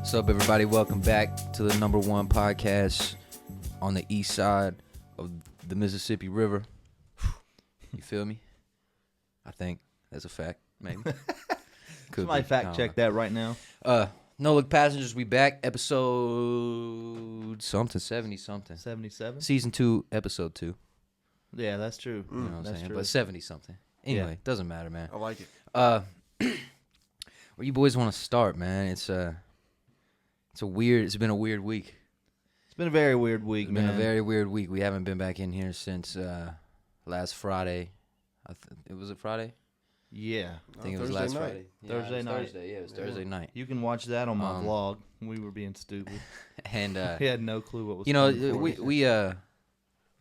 What's up, everybody? Welcome back to the number one podcast on the east side of the Mississippi River. You feel me? I think that's a fact, maybe. Somebody fact check that right now. No Look Passengers, we back. Episode something, 70-something. 77? Season 2, episode 2. Yeah, that's true. You know what I'm That's saying? true. But 70-something. Anyway, Yeah. doesn't matter, man. I like it. Where you boys want to start, man? It's been a weird week. It's been a very weird week, It's man. been a very weird week. We haven't been back in here since last Friday. Was it Friday? Yeah. I think it was Thursday last night. Friday. Thursday it was night. Thursday. Yeah, it was Thursday night. You can watch that on my Um, vlog. We were being stupid. And We had no clue what was you know, coming for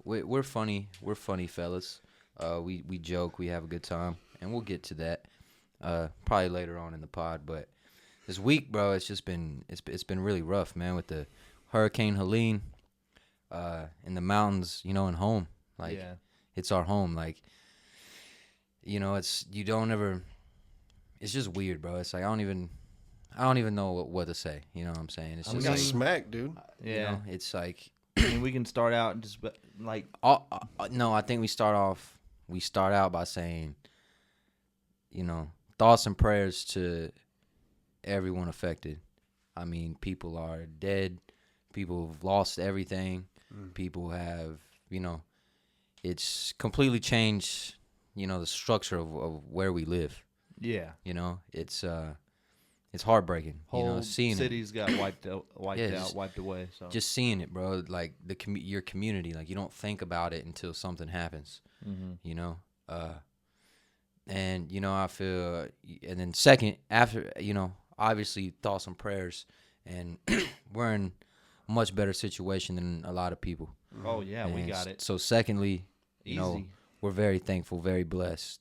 we're funny. We're funny fellas. We joke. We have a good time, and we'll get to that probably later on in the pod. But this week, bro, it's been really rough, man. With the Hurricane Helene in the mountains, you know, and home. Like, yeah. it's our home. Like, you know, it's just weird, bro. It's like I don't even know what to say. You know what I'm saying? It's We just got like, smacked, dude. Yeah. you know, it's like I mean, we can start out and just like, no, I think we start out by saying, you know, thoughts and prayers to everyone affected. I mean, people are dead. People have lost everything. People have, you know, it's completely changed, you know, the structure of where we live. yeah. You know, it's heartbreaking. Whole you know, seeing cities got wiped Yeah, wiped away. So just seeing it, bro. Like your community, like you don't think about it until something happens. You know, and you know I feel, and then second after, you know, obviously thoughts and prayers, and we're in a much better situation than a lot of people. oh yeah, we And got it. So secondly, you know, Easy. we're very thankful, very blessed.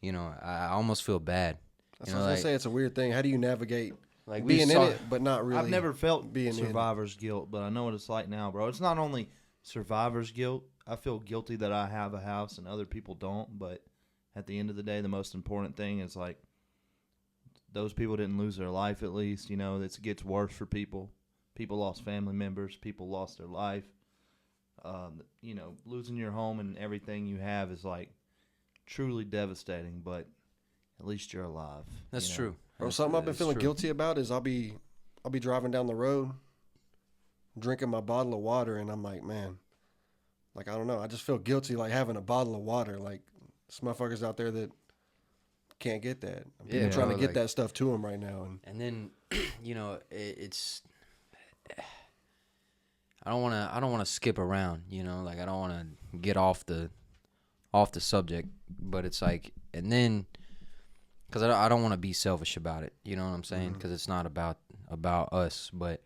You know, I almost feel bad. That's You what know, I was like- gonna say. It's a weird thing. How do you navigate Like we being in saw, it, but not really? I've never felt being in it. survivor's guilt, but I know what it's like now, bro. It's not only survivor's guilt. I feel guilty that I have a house and other people don't, but at the end of the day, the most important thing is like those people didn't lose their life at least. You know, it gets worse for people. People lost family members. People lost their life. You know, losing your home and everything you have is like truly devastating, but at least you're alive. That's you know? true. Bro, something I've been That's feeling true. guilty about is I'll be driving down the road, drinking my bottle of water, and I'm like, man, like I don't know. I just feel guilty like having a bottle of water. Like there's motherfuckers out there that can't get that. People Yeah, trying to bro, get like- that stuff to them right now, and And then, you know, it's I don't want to skip around, you know, like I don't want to get off the subject, but it's like, and then because I don't want to be selfish about it, you know what I'm saying? Because it's not about us, but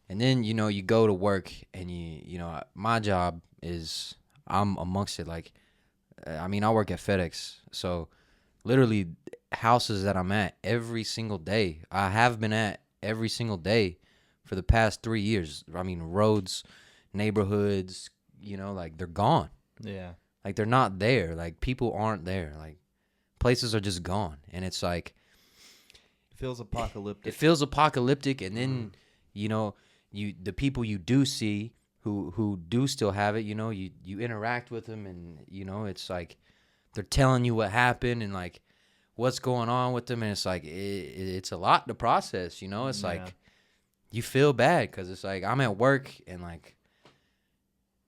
and then, you know, you go to work and you know, my job is I'm amongst it. Like, I mean, I work at FedEx, so literally houses that I'm at every single day, I have been at every single day for the past 3 years. I mean, roads, neighborhoods, you know, like they're gone. Yeah. Like they're not there. Like people aren't there. Like places are just gone. And it's like, It feels apocalyptic. it feels apocalyptic. And then, you know, the people you do see who do still have it, you know, you interact with them and, you know, it's like they're telling you what happened and like what's going on with them. And it's like, it's a lot to process, you know, it's Yeah. like you feel bad because it's like I'm at work and like,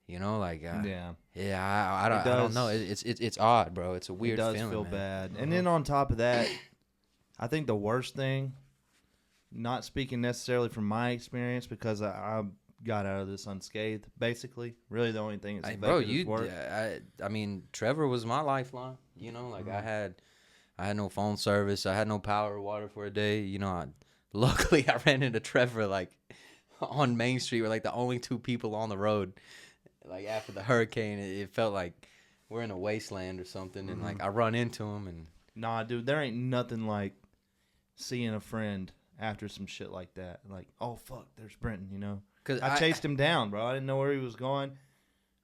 you know, like, yeah. I don't does. know. It's odd, bro. It's a weird It does feeling, feel man. bad. And then on top of that, I think the worst thing, not speaking necessarily from my experience because I got out of this unscathed, basically. Really the only thing that's affected Bro, is work. I mean, Trevor was my lifeline. You know, like I had no phone service. I had no power or water for a day. You know, luckily I ran into Trevor like on Main Street. We're like the only two people on the road. Like after the hurricane, it felt like we're in a wasteland or something. And like I run into him and Nah, dude, there ain't nothing like seeing a friend after some shit like that. Like, oh, fuck, there's Brenton, you know? because I chased him down, bro. I didn't know where he was going.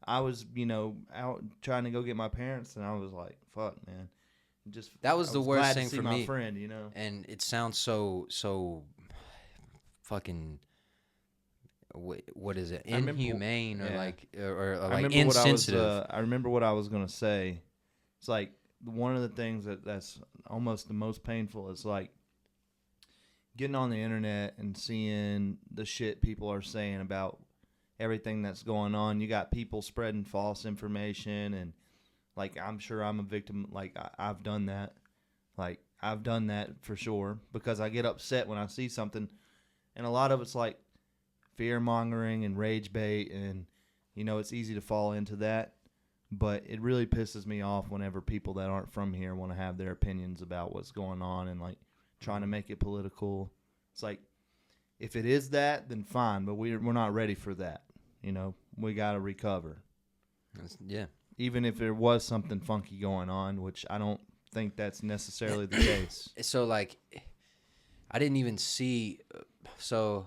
I was, you know, out trying to go get my parents, and I was like, fuck, man. Just That was I the was worst glad thing to see for my me. friend, you know. And it sounds so fucking what is it? I remember- Inhumane or yeah. or I like remember what I was. insensitive. I remember what I was gonna say. It's like one of the things that's almost the most painful is like getting on the internet and seeing the shit people are saying about everything that's going on. You got people spreading false information, and like I'm sure I'm a victim. Like I've done that. Like I've done that for sure because I get upset when I see something, and a lot of it's like fear mongering and rage bait, and you know it's easy to fall into that. But it really pisses me off whenever people that aren't from here want to have their opinions about what's going on and like trying to make it political. It's like if it is that, then fine, but we're not ready for that. You know, we got to recover. Yeah. Even if there was something funky going on, which I don't think that's necessarily the case. So like I didn't even see so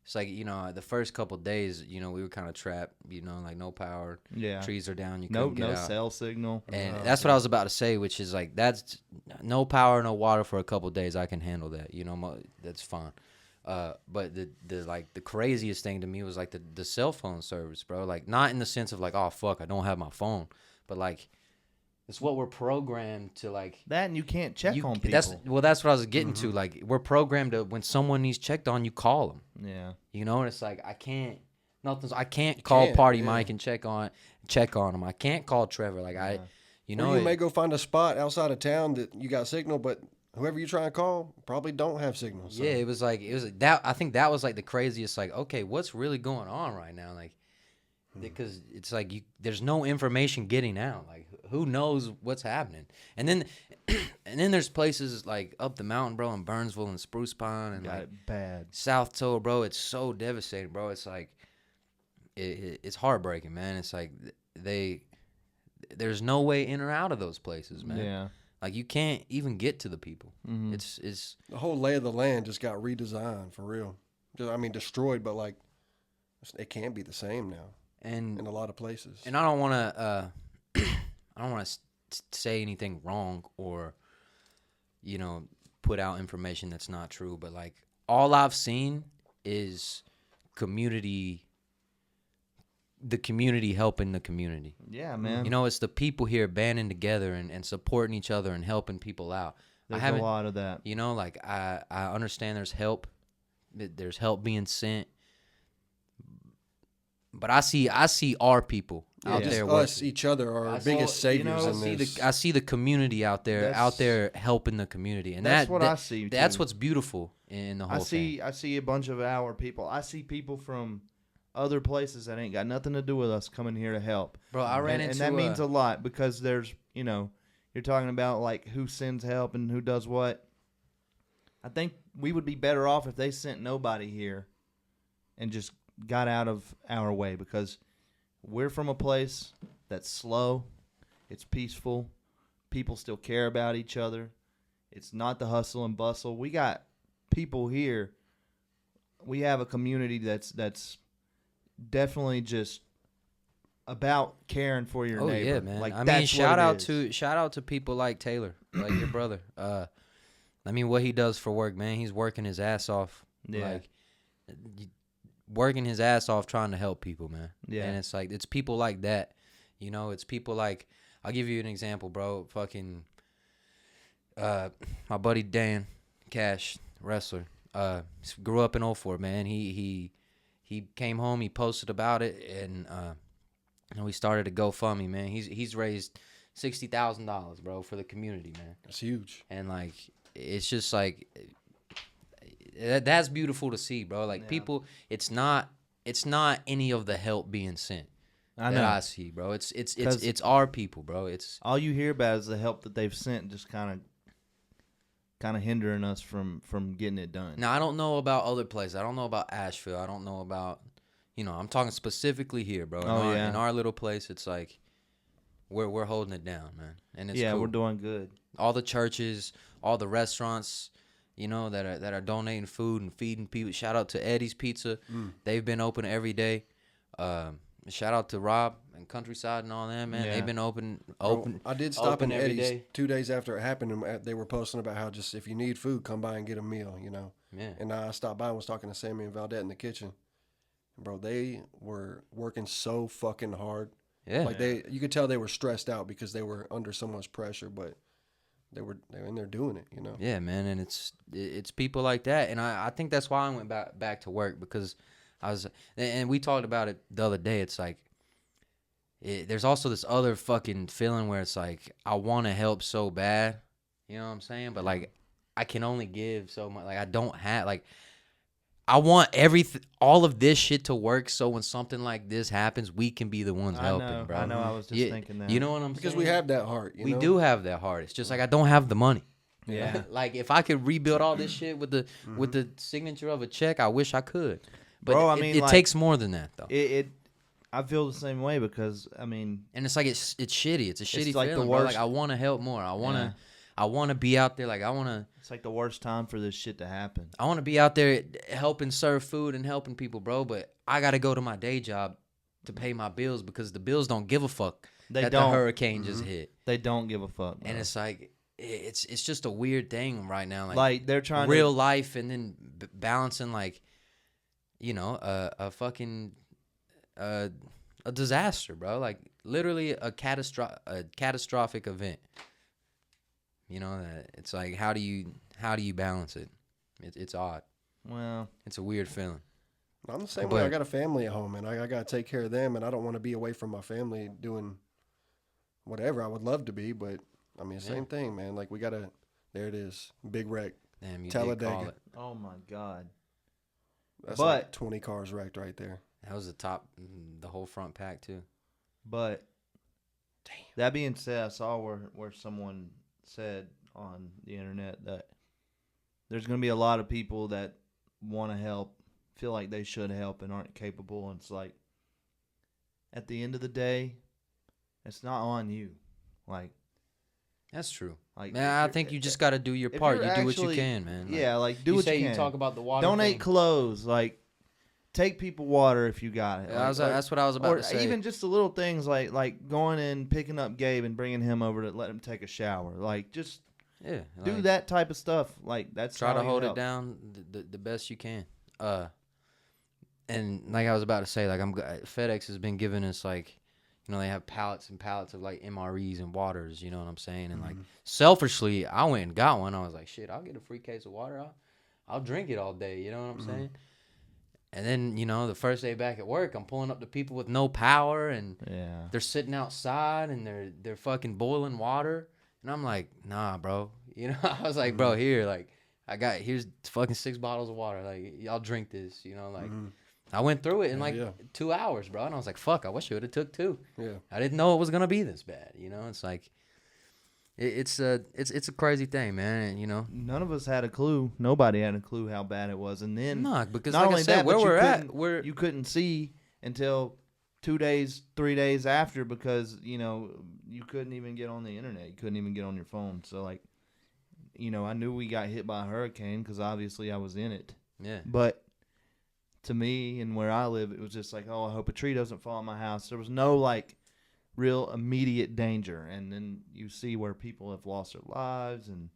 it's like, you know, the first couple days, you know, we were kind of trapped, you know, like no power, Yeah. trees are down, you No, couldn't get out. cell signal. And that's what I was about to say, which is like that's no power, no water for a couple days. I can handle that, you know, that's fine. But the craziest thing to me was like the cell phone service, bro. Like not in the sense of like, oh fuck, I don't have my phone, but like it's what we're programmed to like. That and you can't check on people. That's what I was getting to. Like we're programmed to when someone needs checked on, you call them. Yeah. You know, and it's like I can't call Party Mike and check on him. I can't call Trevor. Like you know, or you may go find a spot outside of town that you got signal, but whoever you try and call probably don't have signal. So. Yeah, it was like that. I think that was like the craziest. Like, okay, what's really going on right now? Like, because it's like there's no information getting out. Like, who knows what's happening? And then, and then there's places like up the mountain, bro, in Burnsville and Spruce Pine and Got like it bad. South Toe, bro. It's so devastating, bro. It's like it's heartbreaking, man. It's like there's no way in or out of those places, man. Yeah. Like you can't even get to the people. Mm-hmm. It's the whole lay of the land just got redesigned for real. I mean, destroyed, but like it can't be the same now. And in a lot of places. And I don't want to I don't want to say anything wrong or you know put out information that's not true, but like all I've seen is the community helping the community. Yeah, man. You know, it's the people here banding together and supporting each other and helping people out. There's a lot of that. You know, like I understand there's help being sent. But I see our people out there. Us, each other, are our biggest saviors in this. I see the community out there, helping the community, and that's what I see. That's what's beautiful in the whole thing. I see a bunch of our people. I see people from other places that ain't got nothing to do with us coming here to help. Bro, I ran into and that means a lot because there's you're talking about like who sends help and who does what. I think we would be better off if they sent nobody here, and just got out of our way because we're from a place that's slow, it's peaceful, people still care about each other. It's not the hustle and bustle. We got people here. We have a community that's definitely just about caring for your neighbor. Yeah, man. Like I mean, shout out to people like Taylor, like your brother. I mean, what he does for work, man. He's working his ass off. Yeah. Like, working his ass off trying to help people, man. Yeah. And it's like, it's people like that. You know, it's people like, I'll give you an example, bro. Fucking, my buddy Dan Cash, wrestler, grew up in 04, man. He came home, he posted about it, and we started a GoFundMe, man. He's raised $60,000, bro, for the community, man. That's huge. And like, it's just like, that's beautiful to see, bro. Like people, it's not any of the help being sent that I see, bro. It's our people, bro. It's all you hear about is the help that they've sent, just kind of hindering us from getting it done. Now I don't know about other places. I don't know about Asheville. I don't know about, I'm talking specifically here, bro. In our little place, it's like we're holding it down, man. And it's cool. We're doing good. All the churches, all the restaurants, that are donating food and feeding people. Shout out to Eddie's Pizza. They've been open every day. Shout out to Rob and Countryside and all that, man. Yeah. They've been open. Bro, I did stop open in every Eddie's day. 2 days after it happened, and they were posting about how just if you need food, come by and get a meal, you know. Yeah. And I stopped by and was talking to Sammy and Valdette in the kitchen. Bro, they were working so fucking hard. Yeah. Like you could tell they were stressed out because they were under so much pressure, but they were in there doing it, you know. Yeah, man, and it's people like that, and I think that's why I went back to work, because I was, and we talked about it the other day. It's like there's also this other fucking feeling where it's like I want to help so bad, you know what I'm saying? But like I can only give so much. Like I don't have like. I want all of this shit to work, so when something like this happens, we can be the ones helping, bro. I know. I was just thinking that. You know what I'm saying? Because we have that heart, we know? do have that heart. It's just like I don't have the money. Yeah. Like if I could rebuild all this shit with the signature of a check, I wish I could. But Bro, I it, mean, it like, takes more than that though. I feel the same way because I mean, And it's like it's shitty. It's a shitty like the feeling. Bro. worst- Like I want to help more. I want to be out there. Like I want to. it's like the worst time for this shit to happen. I want to be out there helping serve food and helping people, bro. But I got to go to my day job to pay my bills because the bills don't give a fuck They that don't. the hurricane just hit. They don't give a fuck. Bro. And it's like it's just a weird thing right now. Like they're trying real to life and then balancing like, you know, a fucking a disaster, bro. Like literally a catastrophic event. You know, that it's like how do you balance it? It's odd. Well, It's a weird feeling. I'm the same way. I got a family at home, and I got to take care of them, and I don't want to be away from my family doing whatever. I would love to be, but I mean, same thing, man. Like we got to. There it is, big wreck. Damn, you Talladega. did call it. oh my god. That's But- like 20 cars wrecked right there. That was the whole front pack too. But that being said, I saw where someone said on the internet that there's going to be a lot of people that want to help, feel like they should help and aren't capable. And it's like, at the end of the day, it's not on you. Like, That's true. like Man, I think you just got to do your part. You do what you can, man. Like, yeah, like do you what say you can. you talk about the water. Donate thing. clothes. Like, take people water if you got it. Yeah, Like, that's what I was about or to say. even just the little things like going and picking up Gabe and bringing him over to let him take a shower. Like just yeah, do like, that type of stuff. Like that's Try how to you hold it help. down the best you can. And like I was about to say, like FedEx has been giving us like, you know, they have pallets and pallets of like MREs and waters. You know what I'm saying? And like selfishly, I went and got one. I was like, shit, I'll get a free case of water. I'll drink it all day. You know what I'm saying? And then, you know, the first day back at work, I'm pulling up to people with no power and Yeah. they're sitting outside and they're fucking boiling water. And I'm like, nah, bro. You know, I was like, bro, here, like, here's fucking 6 bottles of water. Like, y'all drink this, you know, like. I went through it in 2 hours, bro. And I was like, fuck, I wish it would have took 2. Yeah. I didn't know it was going to be this bad, you know? It's like, it's a crazy thing, man, and, you know. None of us had a clue. Nobody had a clue how bad it was. And then Nah, because not like only I said, that, where but we're at, you couldn't see until 2 days, 3 days after because, you know, you couldn't even get on the internet. You couldn't even get on your phone. So, like, you know, I knew we got hit by a hurricane because obviously I was in it. yeah. But to me and where I live, it was just like, oh, I hope a tree doesn't fall on my house. There was no, like, real immediate danger. And then you see where people have lost their lives and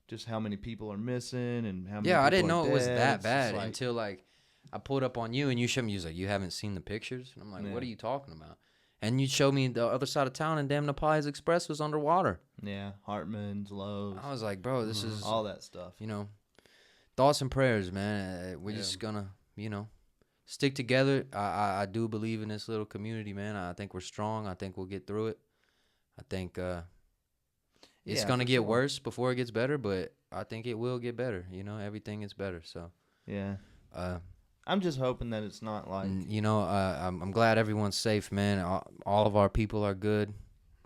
just how many people are missing and how many Yeah, I people didn't are know it was dead. that It's just bad like, until, like, I pulled up on you and you showed me, you was like, you haven't seen the pictures? And I'm like, Yeah. what are you talking about? And you showed me the other side of town and damn, Nepal's Express was underwater. yeah, Hartman's, Lowe's, I was like, bro, this is, all that stuff. you know, thoughts and prayers, man. We're just gonna, you know, stick together. I do believe in this little community, man. I think we're strong. I think we'll get through it. I think it's Yeah, gonna for get sure. worse before it gets better, but I think it will get better. You know, everything gets better. So, Yeah. uh, I'm just hoping that it's not like you know, I'm glad everyone's safe, man. All of our people are good.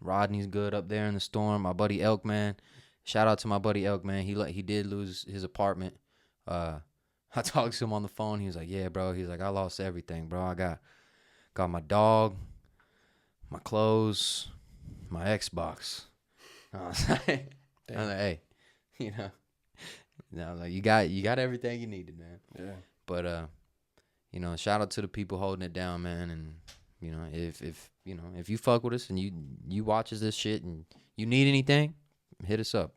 Rodney's good up there in the storm. My buddy Elk, man. Shout out to my buddy Elk, man. He did lose his apartment. I talked to him on the phone. He was like, "Yeah, bro." He's like, "I lost everything, bro. I got my dog, my clothes, my Xbox." I was like, "Hey, you know, no, like you got everything you needed, man." Yeah. But you know, shout out to the people holding it down, man. And you know, if you know, if you fuck with us and you watches this shit and you need anything, hit us up.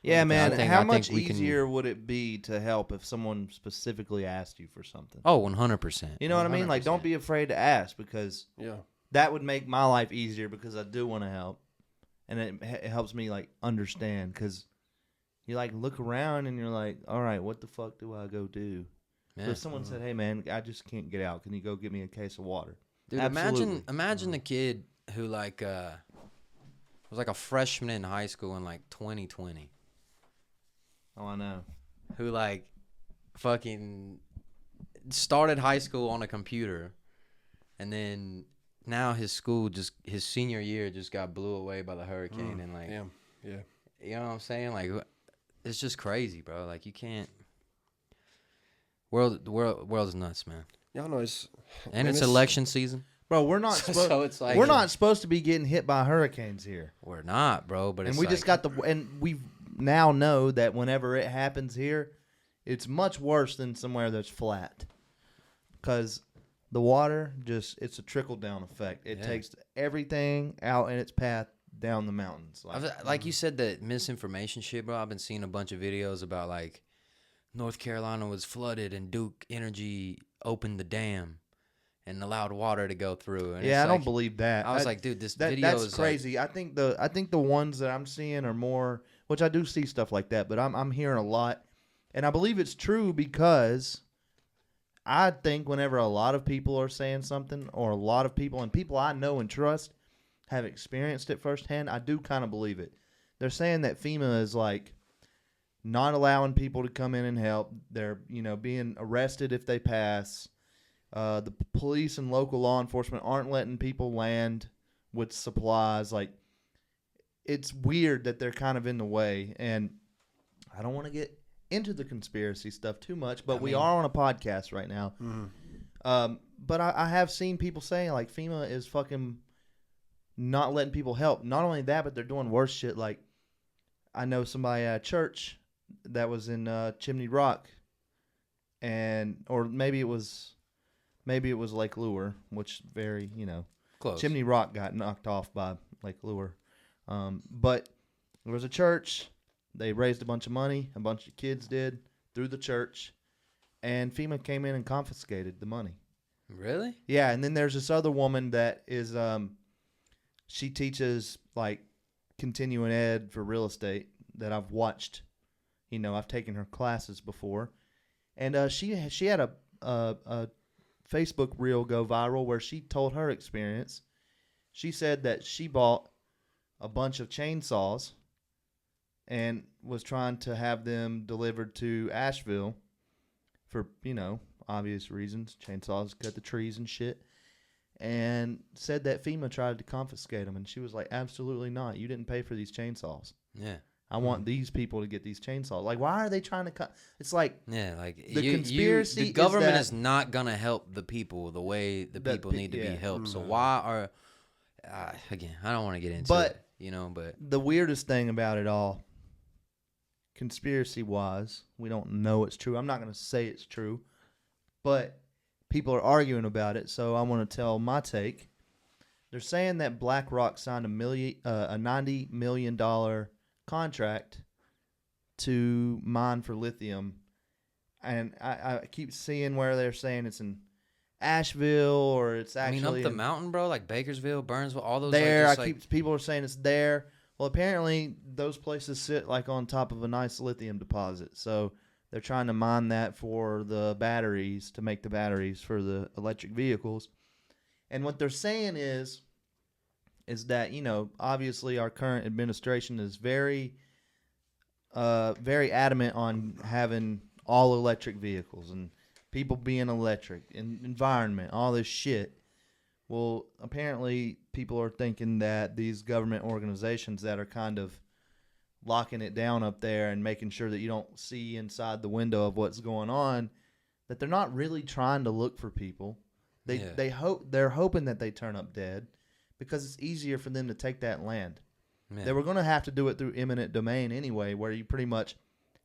Yeah, man. How I much think we can- easier would it be to help if someone specifically asked you for something? Oh, 100%. You know what I mean? Like, don't be afraid to ask, because Yeah. that would make my life easier, because I do want to help, and it helps me like understand, because you like look around and you're like, all right, what the fuck do I go do? Yeah. So if someone said, hey man, I just can't get out, can you go get me a case of water? Dude, Absolutely. imagine the kid who like was like a freshman in high school in like 2020, Oh, I know. who like fucking started high school on a computer, and then now his senior year just got blew away by the hurricane, and like, Damn. Yeah. you know what I'm saying? Like, it's just crazy, bro. Like, you can't. The world is nuts, man. Y'all know it's And it's election season. Bro, we're not So it's like we're not supposed to be getting hit by hurricanes here. We're not, bro. But And it's we like, just got and we now know that whenever it happens here, it's much worse than somewhere that's flat, because the water it's a trickle down effect. It takes everything out in its path down the mountains. Like you said, that misinformation shit, bro. I've been seeing a bunch of videos about like North Carolina was flooded and Duke Energy opened the dam and allowed water to go through. And yeah, I it's don't like, believe that. I was like, dude, this video that's is crazy. I think the ones that I'm seeing are more, which I do see stuff like that, but I'm hearing a lot, and I believe it's true, because I think whenever a lot of people are saying something, or a lot of people and people I know and trust have experienced it firsthand, I do kind of believe it. They're saying that FEMA is like not allowing people to come in and help. They're, being arrested if they pass. The police and local law enforcement aren't letting people land with supplies. Like, it's weird that they're kind of in the way. And I don't want to get into the conspiracy stuff too much, but we are on a podcast right now. Mm-hmm. But I have seen people saying, like, FEMA is fucking not letting people help. Not only that, but they're doing worse shit. Like, I know somebody at a church that was in Chimney Rock, or maybe it was Lake Lure, which very, close. Chimney Rock got knocked off by Lake Lure. But there was a church. They raised a bunch of money. A bunch of kids did through the church, and FEMA came in and confiscated the money. Really? Yeah, and then there's this other woman that is, she teaches like continuing ed for real estate that I've watched. I've taken her classes before, and she had a Facebook reel go viral where she told her experience. She said that she bought a bunch of chainsaws and was trying to have them delivered to Asheville for, obvious reasons. Chainsaws cut the trees and shit. And said that FEMA tried to confiscate them. And she was like, absolutely not. You didn't pay for these chainsaws. Yeah. I want these people to get these chainsaws. Like, why are they trying to cut? It's like, yeah, like the conspiracy the government is is not gonna help the people the way the people need to be helped. So why are again? I don't want to get into it, but the weirdest thing about it all, conspiracy wise, we don't know it's true. I'm not gonna say it's true, but people are arguing about it. So I want to tell my take. They're saying that BlackRock signed a $90 million contract to mine for lithium, and I keep seeing where they're saying it's in Asheville, or it's actually up the mountain, bro, like Bakersville, Burnsville, all those there. People are saying it's there. Well, apparently those places sit like on top of a nice lithium deposit, so they're trying to mine that for the batteries, to make the batteries for the electric vehicles. And what they're saying is that, obviously our current administration is very, very adamant on having all electric vehicles and people being electric and environment, all this shit. Well, apparently people are thinking that these government organizations that are kind of locking it down up there and making sure that you don't see inside the window of what's going on, that they're not really trying to look for people. They're hoping that they turn up dead, because it's easier for them to take that land. Yeah. They were going to have to do it through eminent domain anyway, where you pretty much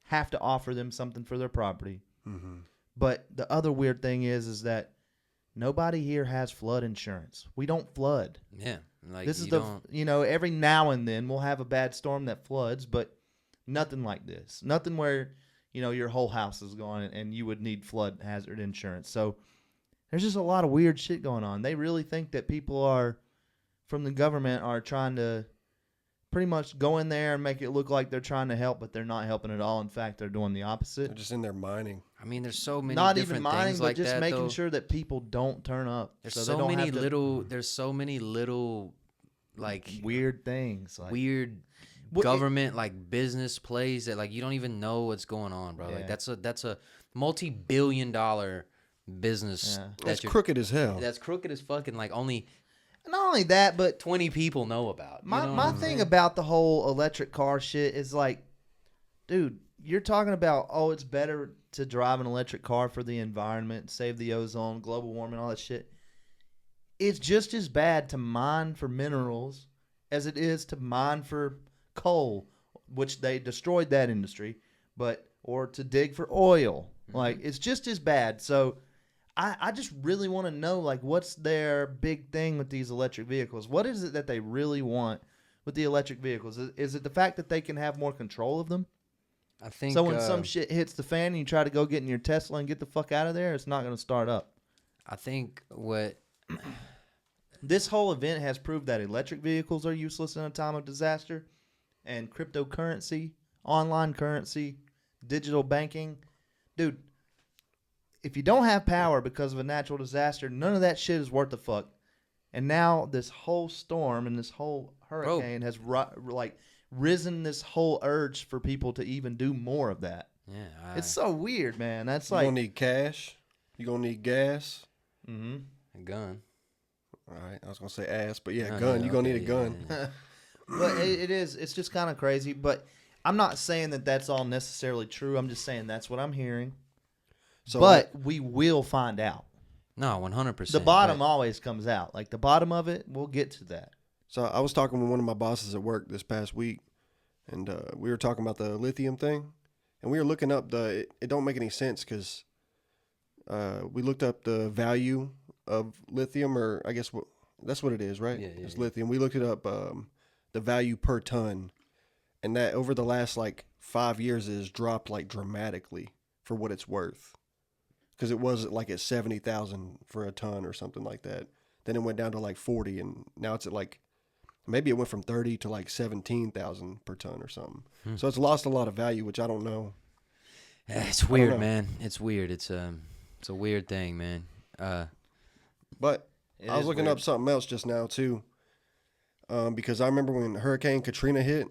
have to offer them something for their property. Mm-hmm. But the other weird thing is that nobody here has flood insurance. We don't flood. Yeah, like This is don't. every now and then we'll have a bad storm that floods, but nothing like this. Nothing where, your whole house is gone and you would need flood hazard insurance. So there's just a lot of weird shit going on. They really think that people from the government are trying to pretty much go in there and make it look like they're trying to help, but they're not helping at all. In fact, they're doing the opposite. They're just in there mining. I mean, there's so many Not different even mining, things but like just that, making though. sure that people don't turn up. There's so so they don't many have to, little. There's so many little, like weird things. Like, weird government like business plays that like you don't even know what's going on, bro. Yeah. Like that's a multi-billion-dollar business. Yeah. That's crooked as hell. That's crooked as fucking. Like only not only that, but 20 people know about. You know what my I'm thing saying? about the whole electric car shit is like, dude, you're talking about, it's better to drive an electric car for the environment, save the ozone, global warming, all that shit. It's just as bad to mine for minerals as it is to mine for coal, which they destroyed that industry, or to dig for oil. Mm-hmm. Like, it's just as bad. So I just really want to know, like, what's their big thing with these electric vehicles? What is it that they really want with the electric vehicles? Is it the fact that they can have more control of them? I think So when some shit hits the fan and you try to go get in your Tesla and get the fuck out of there, it's not going to start up. I think what This whole event has proved that electric vehicles are useless in a time of disaster, and cryptocurrency, online currency, digital banking. Dude, if you don't have power because of a natural disaster, none of that shit is worth a fuck. And now this whole storm and this whole hurricane has risen this whole urge for people to even do more of that. yeah, It's so weird, man. That's You're like, gonna need cash. You're gonna need gas. a gun. All right, I was gonna say ass, but yeah, No, gun. yeah, You're gonna okay, need a yeah, gun. yeah. but it's just kind of crazy. But I'm not saying that that's all necessarily true. I'm just saying that's what I'm hearing. So, But we will find out. No, 100%. The bottom always comes out. Like the bottom of it, we'll get to that. So I was talking with one of my bosses at work this past week, and we were talking about the lithium thing, and we were looking up it don't make any sense because we looked up the value of lithium, or I guess that's what it is, right? Yeah, it's yeah. lithium. We looked it up, the value per ton, and that over the last like 5 years it has dropped like dramatically for what it's worth. Because it was like at 70,000 for a ton or something like that. Then it went down to like 40, and now it's at like, maybe it went from 30 to like 17,000 per ton or something. So it's lost a lot of value, which I don't know. Yeah, it's weird, man. It's weird. It's a weird thing, man. But It I was is looking weird. up something else just now too, because I remember when Hurricane Katrina hit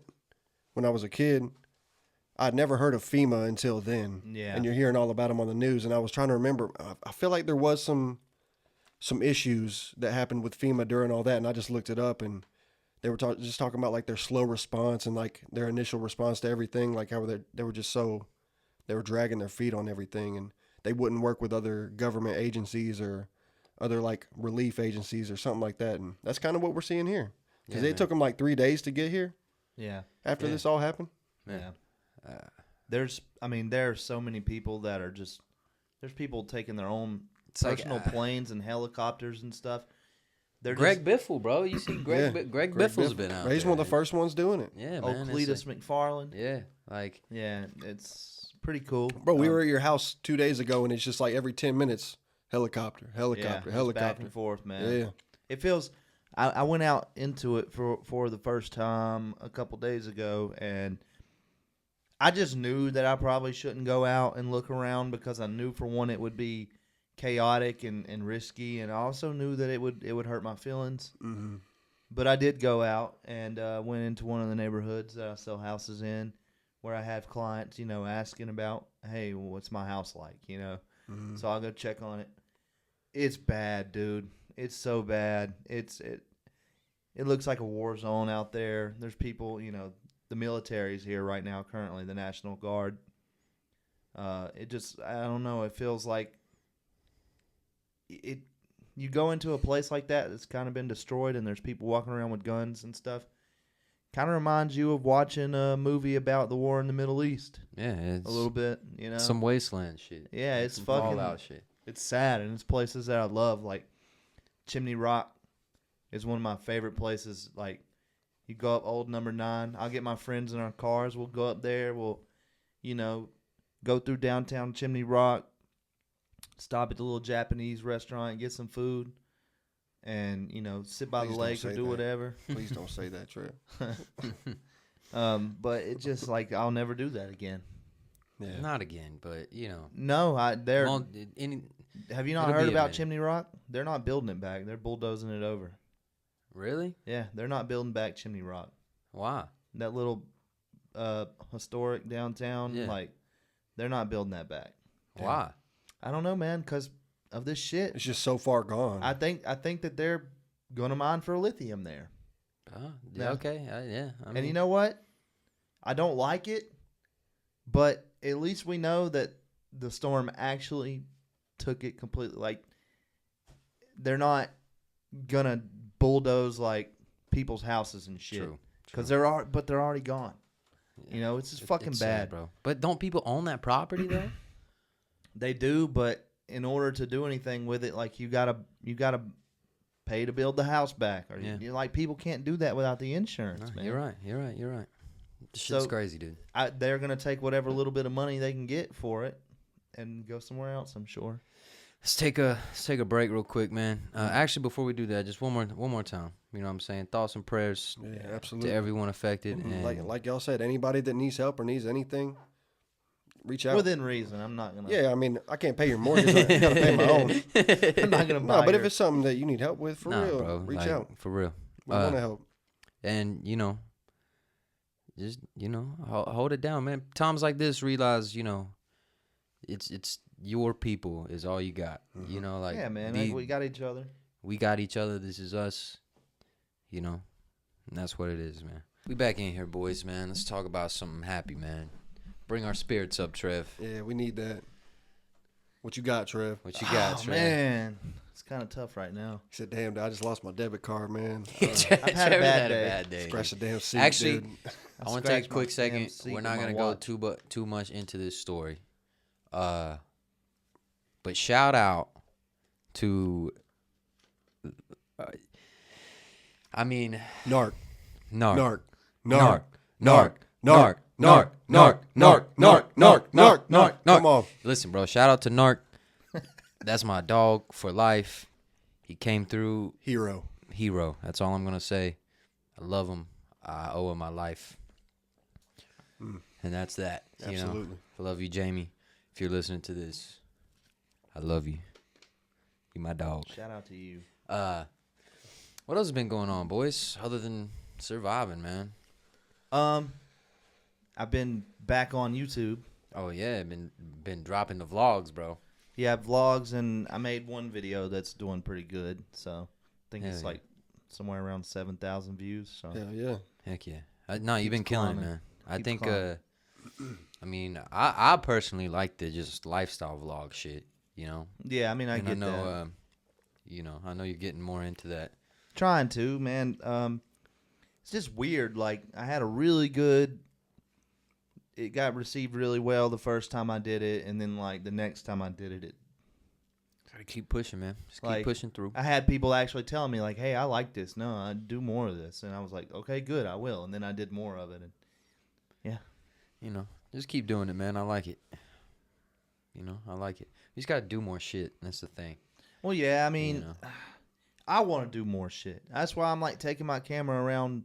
when I was a kid. I'd never heard of FEMA until then. Yeah. And you're hearing all about them on the news, and I was trying to remember. I feel like there was some issues that happened with FEMA during all that, and I just looked it up, and they were just talking about like their slow response and like their initial response to everything, like how they were just they were dragging their feet on everything, and they wouldn't work with other government agencies or other like relief agencies or something like that, and that's kind of what we're seeing here because Yeah, it man. took them like 3 days to get here Yeah. after Yeah. this all happened. Yeah. There are so many people that are just, there's people taking their own like, personal planes and helicopters and stuff. They're Greg Biffle, bro. You see Greg Yeah. Greg Biffle's been out He's there. one of the first ones doing it. Yeah, just, man. Cletus McFarland. Yeah, like Yeah, it's pretty cool. Bro, we were at your house 2 days ago, and it's just like every 10 minutes, helicopter, Yeah, helicopter, it's helicopter. back and forth, man. Yeah. It feels. I went out into it for the first time a couple days ago, and I just knew that I probably shouldn't go out and look around because I knew, for one, it would be chaotic and risky, and I also knew that it would hurt my feelings. Mm-hmm. But I did go out and went into one of the neighborhoods that I sell houses in, where I have clients, asking about, hey, what's my house like, Mm-hmm. So I'll go check on it. It's bad, dude. It's so bad. It looks like a war zone out there. There's people, the military's here right now currently, the National Guard. I don't know, it feels like you go into a place like that that's kind of been destroyed and there's people walking around with guns and stuff. Kind of reminds you of watching a movie about the war in the Middle East. yeah, it's A little bit, some wasteland shit. Yeah, it's Some fucking Fallout shit. It's sad, and it's places that I love. Like Chimney Rock is one of my favorite places. Like you go up Old Number 9. I'll get my friends in our cars. We'll go up there. We'll, go through downtown Chimney Rock, stop at the little Japanese restaurant, get some food, and sit by Please the don't lake or say do that. whatever. Please don't say that, Trev. But it just like I'll never do that again. Yeah. Not again, but No, they're. well, any Have you not it'll heard be a about minute. Chimney Rock? They're not building it back. They're bulldozing it over. really? Yeah, they're not building back Chimney Rock. Why? That little historic downtown, Yeah. they're not building that back. Why? I don't know, man, because of this shit. It's just so far gone. I think that they're gonna mine for lithium there. Oh, Yeah. okay. Yeah. I mean, And you know what? I don't like it, but at least we know that the storm actually took it completely. Like, they're not gonna bulldoze like people's houses and shit. True. Because they're already gone. It's just fucking it's bad, sad, bro. But don't people own that property though? They do, but in order to do anything with it, like you gotta pay to build the house back, or Yeah. people can't do that without the insurance, No, man. You're right. This shit's So- crazy, dude. They're gonna take whatever little bit of money they can get for it and go somewhere else. I'm sure. Let's take a break real quick, man. Actually, before we do that, just one more time. You know what I'm saying? Thoughts and prayers yeah, to absolutely. everyone affected. And Like y'all said, anybody that needs help or needs anything, reach out. Within reason, I'm not gonna. Yeah, I mean, I can't pay your mortgage. I gotta pay my own. I'm not gonna buy. No, but if your- it's something that you need help with, for nah, real, bro, reach like, out. for real. We want to help. And just hold it down, man. Times like this, realize it's your people is all you got. Like yeah, man, we got each other. we got each other. This is us. And that's what it is, man. We back in here, boys, man. Let's talk about something happy, man. Bring our spirits up, Trev. Yeah, we need that. What you got, Trev? What you got, Oh, Trev? man, it's kind of tough right now. He said, "Damn, dude, I just lost my debit card, man. I've had a bad day. Scratch the damn seat, Actually, dude." I want to take a scratched quick my second. damn seat We're with not my gonna go watch. too much into this story. But shout out to, Narc, Narc, narc, Narc, narc, Narc, narc, narc, narc, narc, narc, narc, narc. Come on. Listen, bro. Shout out to Narc. That's my dog for life. He came through. Hero. That's all I'm gonna say. I love him. I owe him my life. And that's that. Absolutely. I love you, Jamie. If you're listening to this, I love you. You my dog. Shout out to you. What else has been going on, boys? Other than surviving, man. I've been back on YouTube. Oh yeah, been dropping the vlogs, bro. Yeah, vlogs, and I made one video that's doing pretty good. So I think Hell it's yeah. like somewhere around 7,000 views. So Hell yeah. Heck yeah. No, you've been killing it, climbing. man. I Keeps think. climbing. I mean, I personally like the just lifestyle vlog shit. yeah, I mean, I And get I know, that. I know you're getting more into that. Trying to, man. It's just weird. Like, I had a really good. It got received really well the first time I did it, and then like the next time I did it, Gotta keep pushing, man. Just keep Like, pushing through. I had people actually telling me like, "Hey, I like this. No, I do more of this." And I was like, "Okay, good, I will." And then I did more of it, and Just keep doing it, man. I like it. I like it. You just gotta do more shit. That's the thing. well, yeah, I mean, You know. I want to do more shit. That's why I'm like taking my camera around,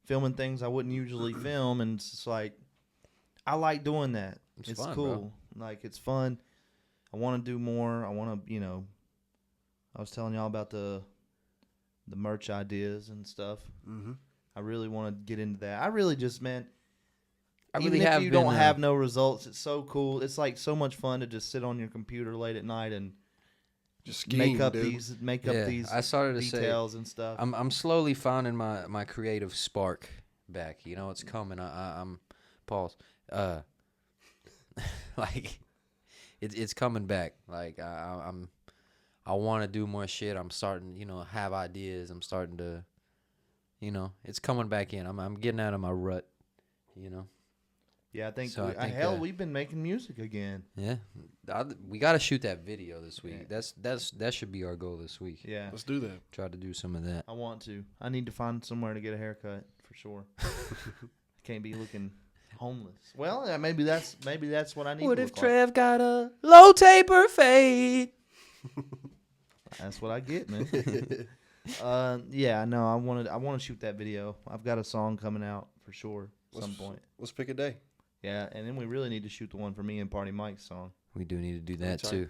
filming things I wouldn't usually film, and it's just like, I like doing that. It's It's fun, cool. bro. Like, it's fun. I want to do more. I want to, I was telling y'all about the merch ideas and stuff. Mm-hmm. I really want to get into that. I really just, man, I even really if have you been, don't have no results, it's so cool. It's like so much fun to just sit on your computer late at night and Just scheme, make up dude. these I started to say details and stuff. I'm slowly finding my creative spark back. It's coming. I'm pause. Like it's coming back. Like I want to do more shit. I'm starting, have ideas. I'm starting to, it's coming back in. I'm getting out of my rut, Yeah, I think, So I think, we've been making music again. Yeah, we got to shoot that video this week. Yeah. That should be our goal this week. Yeah. Let's do that. Try to do some of that. I want to. I need to find somewhere to get a haircut for sure. I can't be looking homeless. Well, maybe that's what I need What to if look Trev got a low taper fade? like. That's what I get, man. Yeah, no, I want to shoot that video. I've got a song coming out for sure at some point. Let's pick a day. Yeah, and then we really need to shoot the one for me and Party Mike's song. We do need to do that too.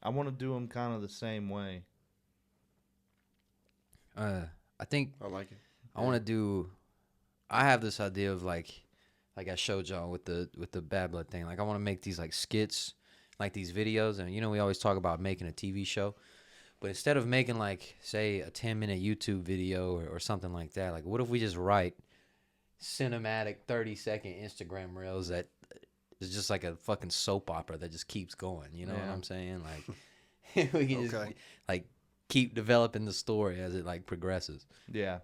I want to do them kind of the same way. I think I like it. I want to do. I have this idea of like I showed y'all with the Bad Blood thing. Like I want to make these like skits, like these videos, and we always talk about making a TV show, but instead of making like say a 10-minute YouTube video or something like that, like what if we just write cinematic 30-second Instagram reels that is just like a fucking soap opera that just keeps going. You know what I'm saying? Like we can just like keep developing the story as it like progresses. Yeah,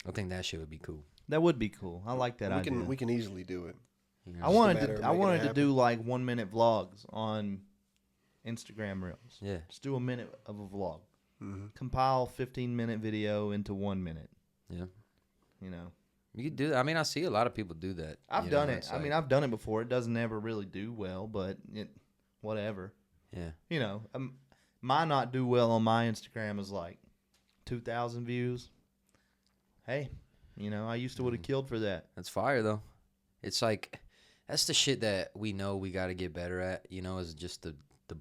I think that shit would be cool. that would be cool. I like that idea. We can easily do it. I wanted to do like 1-minute vlogs on Instagram reels. Yeah. Just do a minute of a vlog. Mm-hmm. Compile 15-minute video into 1 minute. Yeah. You know. You could do that. I mean, I see a lot of people do that. I've done it. I mean, I've done it before. It doesn't ever really do well, but whatever. Yeah. You know, my not do well on my Instagram is like 2,000 views. Hey, I used to would have killed for that. That's fire though. It's like that's the shit that we know we got to get better at. Is just the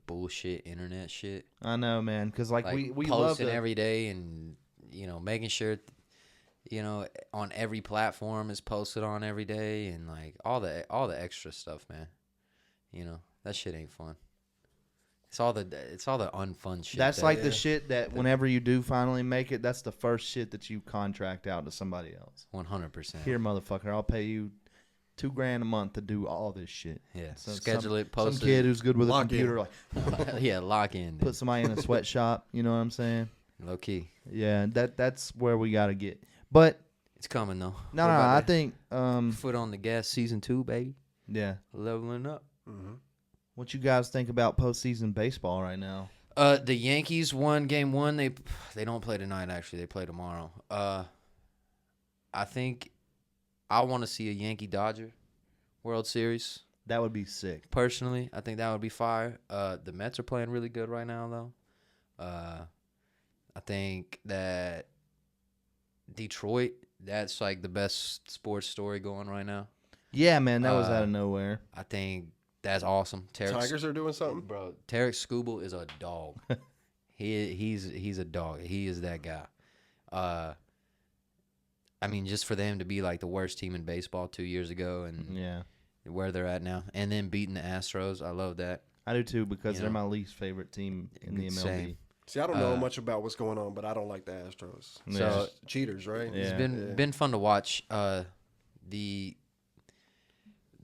bullshit internet shit. I know, man. Because like we posting love every day and making sure on every platform is posted on every day and like all the extra stuff, man. That shit ain't fun. It's all the unfun shit. That's like the shit that whenever you do finally make it, that's the first shit that you contract out to somebody else. 100%. Here, motherfucker, I'll pay you $2,000 a month to do all this shit. Yeah, so schedule it, post it. Some kid who's good with a computer, like yeah, lock in. Dude. Put somebody in a sweatshop. You know what I'm saying? Low key. Yeah, that's where we got to get. But it's coming though. No, I think foot on the gas, season 2, baby. Yeah, leveling up. Mm-hmm. What you guys think about postseason baseball right now? The Yankees won game 1. They don't play tonight. Actually, they play tomorrow. I think I want to see a Yankee Dodger World Series. That would be sick. Personally, I think that would be fire. The Mets are playing really good right now, though. I think that Detroit, that's like the best sports story going right now. Yeah, man, that was out of nowhere. I think that's awesome. Tigers are doing something, bro. Tarek Skubal is a dog. He's a dog. He is that guy. I mean, just for them to be like the worst team in baseball 2 years ago and where they're at now, and then beating the Astros, I love that. I do too because they're my least favorite team in the MLB. Same. See, I don't know much about what's going on, but I don't like the Astros. So cheaters, right? It's been fun to watch. The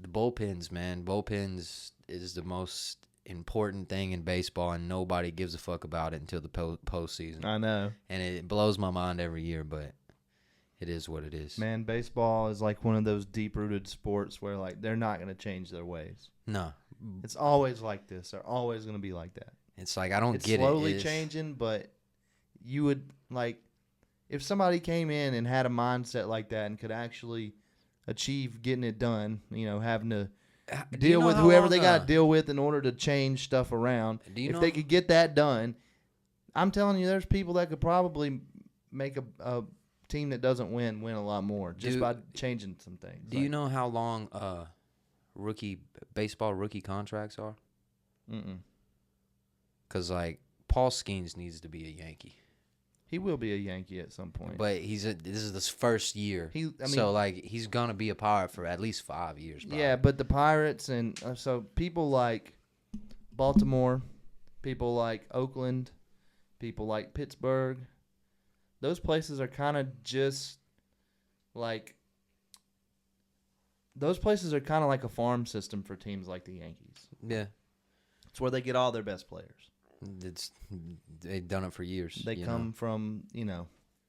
bullpens, man. Bullpens is the most important thing in baseball, and nobody gives a fuck about it until the postseason. I know, and it blows my mind every year, but it is what it is. Man, baseball is like one of those deep-rooted sports where like they're not going to change their ways. No, it's always like this. They're always going to be like that. It's like I don't get it. It's slowly changing, but you would like if somebody came in and had a mindset like that and could actually achieve getting it done. Having to deal with whoever they got to deal with in order to change stuff around. If they could get that done, I'm telling you, there's people that could probably make a team that doesn't win a lot more just by changing some things. Do you know how long baseball rookie contracts are? Mm-mm. Because, like, Paul Skeens needs to be a Yankee. He will be a Yankee at some point. But this is his first year. So, like, he's going to be a Pirate for at least 5 years. Probably. Yeah, but the Pirates and so people like Baltimore, people like Oakland, people like Pittsburgh, those places are kind of just like a farm system for teams like the Yankees. Yeah. It's where they get all their best players. They've done it for years. They come from,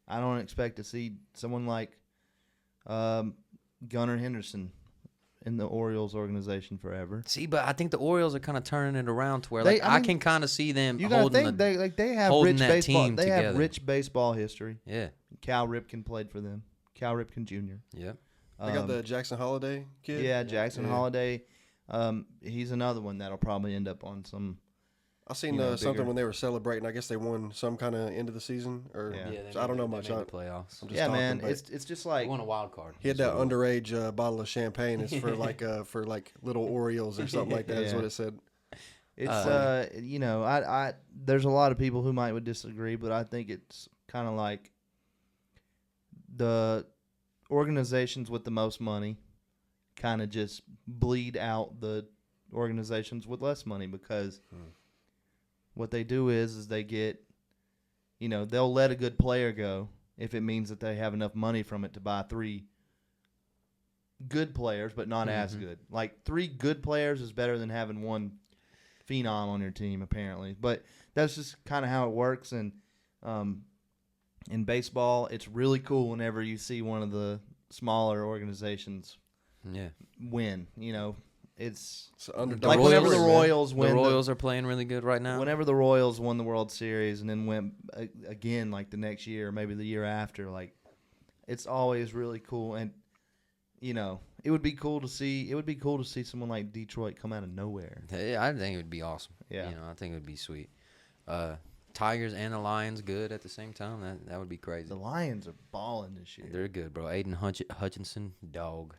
I don't expect to see someone like Gunnar Henderson in the Orioles organization forever. See, but I think the Orioles are kind of turning it around to where They- like I I mean, can kind of see them You gotta holding think the they have holding rich that baseball. team They have together. rich baseball history. yeah. Cal Ripken played for them. Cal Ripken Jr. Yep. They got the Jackson Holiday kid. Yeah, Jackson Yeah. Holiday. He's another one that'll probably end up on some. I seen bigger. something when they were celebrating. I guess they won some kind of end of the season, or Yeah. they so I don't know made much. the I'm playoffs. just Yeah, talking, man. but It's just They like won a wild card. he had That's that what it was. underage bottle of champagne. It's for like little Orioles or something like that. Is Yeah. what it said. it's I there's a lot of people who might would disagree, but I think it's kind of like the organizations with the most money kind of just bleed out the organizations with less money because what they do is they get, they'll let a good player go if it means that they have enough money from it to buy 3 good players, but not as good. Like 3 good players is better than having 1 phenom on your team, apparently. But that's just kind of how it works. And in baseball, it's really cool whenever you see one of the smaller organizations Yeah. win. It's Underdog. like whenever the Royals The win. Royals are playing really good right now. Whenever the Royals won the World Series and then went again, like the next year or maybe the year after, like it's always really cool. And it would be cool to see. It would be cool to see someone like Detroit come out of nowhere. Yeah, I think it would be awesome. Yeah. I think it would be sweet. Tigers and the Lions good at the same time. That would be crazy. The Lions are balling this year. They're good, bro. Aiden Hutchinson, dog,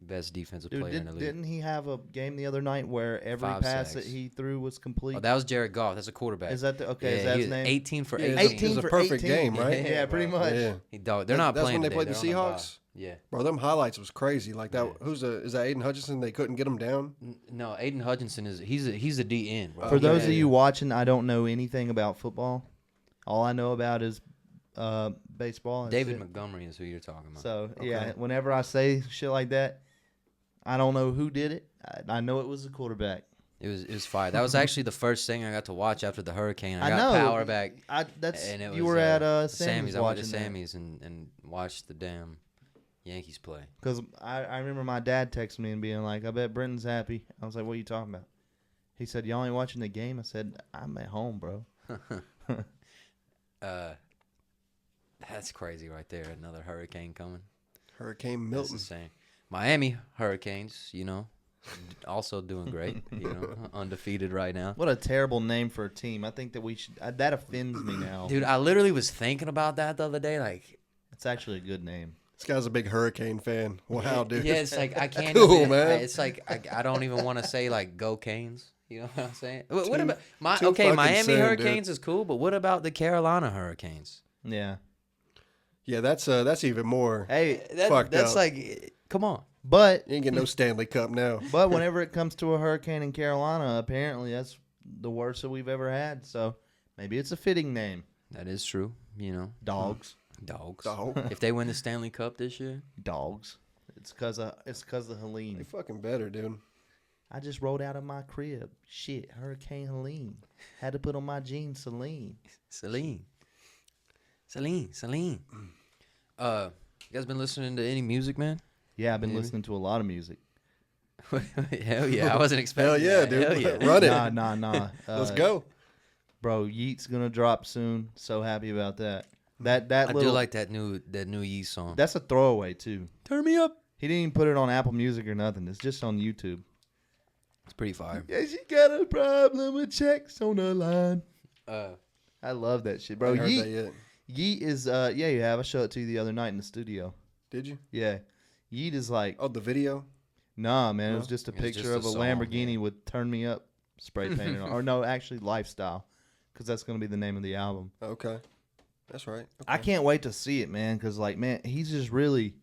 best defensive Dude, player in the league. didn't he have a game the other night where every 5 pass sacks. that he threw was complete? Oh, that was Jared Goff. That's a quarterback. Is that the okay? Yeah, is that he his was name? 18 for Yeah, 18. 18 it was a for perfect 18. game, right? Yeah, pretty much. Yeah, He dog. They're not that's playing when they today. played the They're on bye. Seahawks? Yeah. Bro, them highlights was crazy. Like that. Yeah. Is that Aiden Hutchinson? They couldn't get him down. No, Aiden Hutchinson he's a DN, bro. For those of yeah. you watching, I don't know anything about football. All I know about is baseball. That's David it. Montgomery is who you're talking about. So Okay. yeah, whenever I say shit like that, I don't know who did it. I know it was the quarterback. It was fire. That was actually the first thing I got to watch after the hurricane. I I got know. power back. You was, were at Sammy's I went to watching that. Sammy's and watched the damn Yankees play. Because I remember my dad texting me and being like, I bet Brenton's happy. I was like, what are you talking about? He said, y'all ain't watching the game? I said, I'm at home, bro. That's crazy right there. Another hurricane coming. Hurricane That's Milton. insane. Miami Hurricanes, also doing great. Undefeated right now. What a terrible name for a team. I think that we should. That offends me now. Dude, I literally was thinking about that the other day. Like, It's actually a good name. This guy's a big Hurricane fan. Wow, dude. yeah, it's like I can't. Cool, even, man. It's like I don't even want to say like go Canes. You know what I'm saying? What Too- about too fucking Miami soon, Hurricanes is cool, but what about the Carolina Hurricanes? Yeah. Yeah, that's even more. Hey, Fucked That's up. like, come on. but You ain't getting no Stanley Cup now. whenever it comes to a hurricane in Carolina, apparently that's the worst that we've ever had. So maybe it's a fitting name. That is true. Dogs. Dogs. Dog. If they win the Stanley Cup this year, Dogs. It's cause of They Helene. fucking better, dude. I just rolled out of my crib. Shit, Hurricane Helene. Had to put on my jeans Celine. Celine. You guys been listening to any music, man? Yeah, I've been Maybe. listening to a lot of music. Hell yeah, I wasn't expecting. Hell yeah, that. dude. Hell yeah. Run it. Nah. Let's go. Bro, Yeet's gonna drop soon. So happy about that. That I little do like that new Yeezy song. that's a throwaway too. Turn me up. He didn't even put it on Apple Music or nothing. It's just on YouTube. It's pretty fire. Yeah, she got a problem with checks on the line. Uh, I love that shit, I bro. ain't heard that Yeet, yet. Yeet is yeah, you have. I showed it to you the other night in the studio. Did you? Yeah, Yeet is like Oh, the video. nah, man. It No? was just a It was picture just of a a song, Lamborghini yeah. with "Turn Me Up" spray painted on. Or no, actually Lifestyle, because that's gonna be the name of the album. Okay, that's right. I can't wait to see it, man. Because like, man, he's just really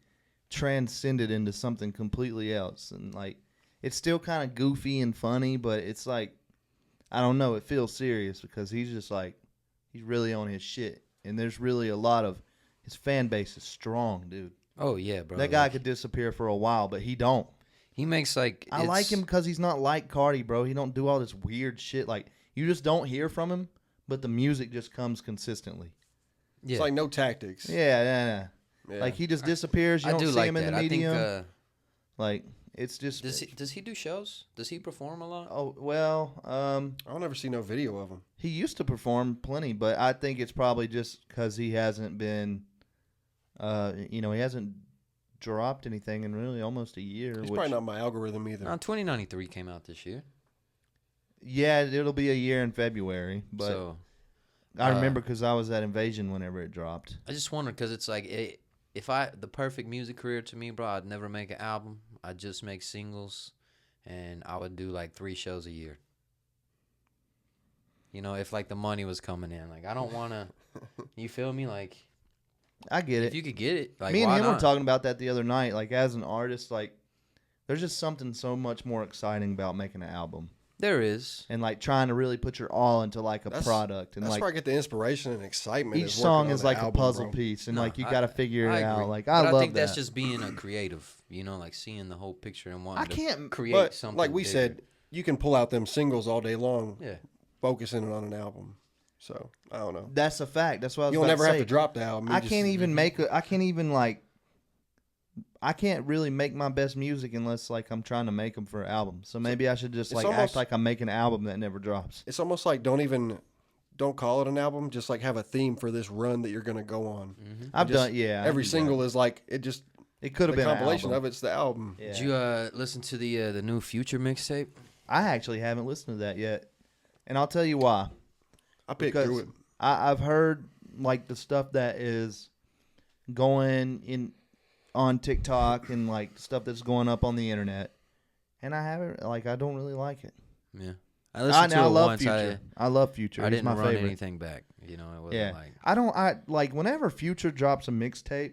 transcended into something completely else, and like, it's still kind of goofy and funny, but it's like, I don't know, it feels serious because he's just like, he's really on his shit, and there's really a lot of his fan base is strong, dude. oh yeah, bro. That guy like, could disappear for a while, but he don't. he makes like. I like him because he's not like Cardi, bro. He don't do all this weird shit. Like, you just don't hear from him, but the music just comes consistently. Yeah, It's like no tactics. Yeah. Yeah. Like, he just disappears. You I don't do see like him in that. the I think. medium. Like, it's just. Does he do shows? Does he perform a lot? Oh well, I don't ever see no video of him. he used to perform plenty, but I think it's probably just because he hasn't been, he hasn't dropped anything in really almost a year. He's probably not my algorithm either. No, 2093 came out this year. Yeah, it'll be a year in February, but So I remember because I was at Invasion whenever it dropped. I just wonder because it's like if the perfect music career to me, bro, I'd never make an album. I'd just make singles, and I would do like 3 shows a year. You know, if like the money was coming in, like I don't want to. You feel me? Like I get if it. you could get it, like Me and why him not? were talking about that the other night. Like as an artist, like there's just something so much more exciting about making an album. There is. And like trying to really put your all into like a product, and That's like where I get the inspiration and excitement. each song is like a puzzle bro. piece, and No, like you got to figure I it agree. out. Like But I love think that. that's just being a creative, you know, like seeing the whole picture and wanting to create But something. like we bigger. said, you can pull out them singles all day long, Yeah. focusing on an album. So I don't know. That's a fact. That's what I was You'll about never to have say. to drop the album. I can't even I can't really make my best music unless like I'm trying to make them for an album. So maybe I should just it's like almost- act like I'm making an album that never drops. It's almost like don't call it an album. Just like have a theme for this run that you're gonna go on. Mm-hmm. I've Just done, yeah. Every I do single that. is like it just It could have the been compilation an album. of it's the album. Yeah. Did you listen to the new Future mixtape? I actually haven't listened to that yet, and I'll tell you why. I picked Because through it. I've heard like the stuff that is going in on TikTok and like stuff that's going up on the internet, and I haven't I don't really like it. Yeah. I listened to it love once. Future. I love Future. I He's didn't my run favorite. anything back. You know, it wasn't Yeah, like I like whenever Future drops a mixtape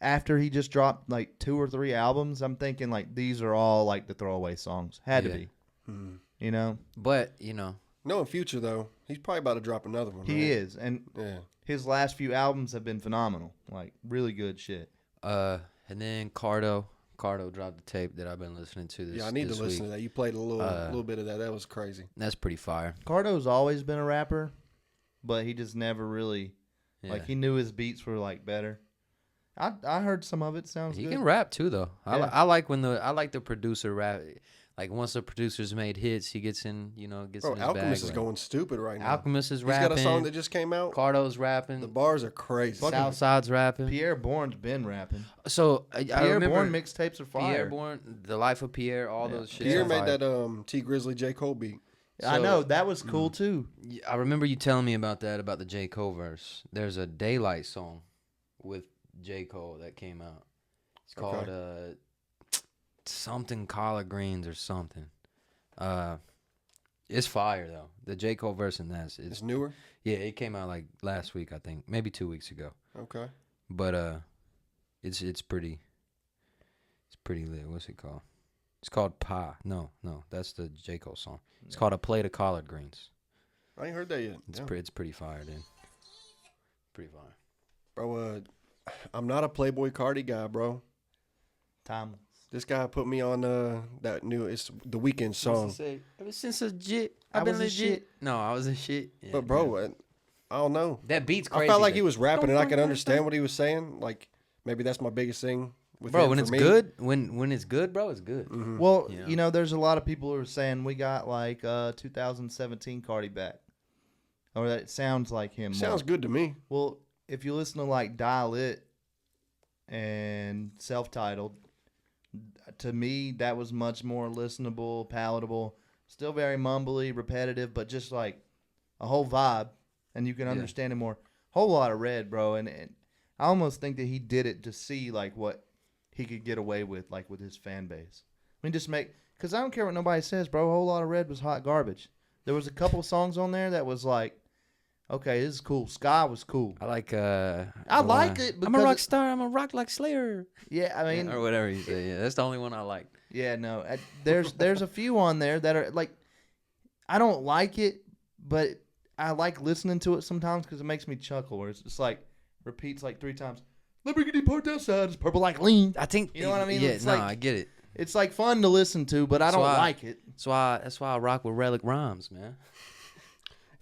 after he just dropped like 2 or 3 albums. I'm thinking like these are all like the throwaway songs. Had to Yeah. be, Hmm. you know. But, you know, No, in future though, he's probably about to drop another one. He right? is, and Yeah. his last few albums have been phenomenal. Like really good shit. and then Cardo dropped the tape that I've been listening to this Yeah, I need to this listen week. to that. You played a little bit of that. That was crazy. That's pretty fire. Cardo's always been a rapper, but he just never really Yeah. like he knew his beats were like better. I heard some of it. Sounds He good. can rap too, though. Yeah. I like the producer rap. Like once the producer's made hits, he gets in. You know, gets Bro, in his Alchemist bag. is going stupid right now. Alchemist is He's rapping. got a song that just came out. Cardo's rapping. The bars are crazy. Southside's rapping. Pierre Bourne's been rapping. So I Pierre remember Bourne mixtapes are fire. Pierre Bourne, The Life of Pierre, all those shit. Pierre made that T Grizzly J Cole beat. I So- know that was cool too. I remember you telling me about that, about the J. Cole verse. There's a Daylight song with J. Cole that came out. It's called something collard greens or something. It's fire though. The J. Cole verse in that It's is newer. yeah. It came out like last week, I think, maybe 2 weeks ago. Okay. But it's pretty lit. What's it called? It's called Pa. No, that's the J. Cole song. It's called A Plate of Collard Greens. I ain't heard that yet. It's Yeah. it's pretty fire, dude. Pretty fire. Bro, I'm not a Playboy Cardi guy, bro. Timeless. This guy put me on that new. It's the Weeknd song. Ever since legit, I I've been was a legit. shit. No, I was a shit. Yeah, But bro, I don't know. that beat's I crazy. felt like but- he was rapping and I could understand what he was saying. Like maybe that's my biggest thing with bro, him when for it's me. good, when it's good, bro, it's good. Mhm. Well, Yeah. you know, there's a lot of people who are saying we got like 2017 Cardi back, or that it sounds like him. Sounds more. good to me. Well, if you listen to like Dial It and Self-Titled, to me that was much more listenable, palatable. Still very mumbly, repetitive, but just like a whole vibe, and you can Yeah. understand it more. Whole lot of Red, bro, and I almost think that he did it to see like what he could get away with, like with his fan base. I mean, because I don't care what nobody says, bro. A whole lot of Red was hot garbage. There was a couple songs on there that was like, okay, this is cool. Sky was cool. I like. I like it I'm a because rock star. I'm a rock like Slayer. Yeah, I mean, or whatever you say. Yeah, that's the only one I like. yeah, no. There's a few on there that are like, I don't like it, but I like listening to it sometimes because it makes me chuckle. Where it's just like repeats like 3 times. Lamborghini parked outside. It's purple like lean. I think You know what I mean? Yeah, It's no, like- I get it. It's like fun to listen to, but I don't like it. That's why I rock with Relic Rhymes, man.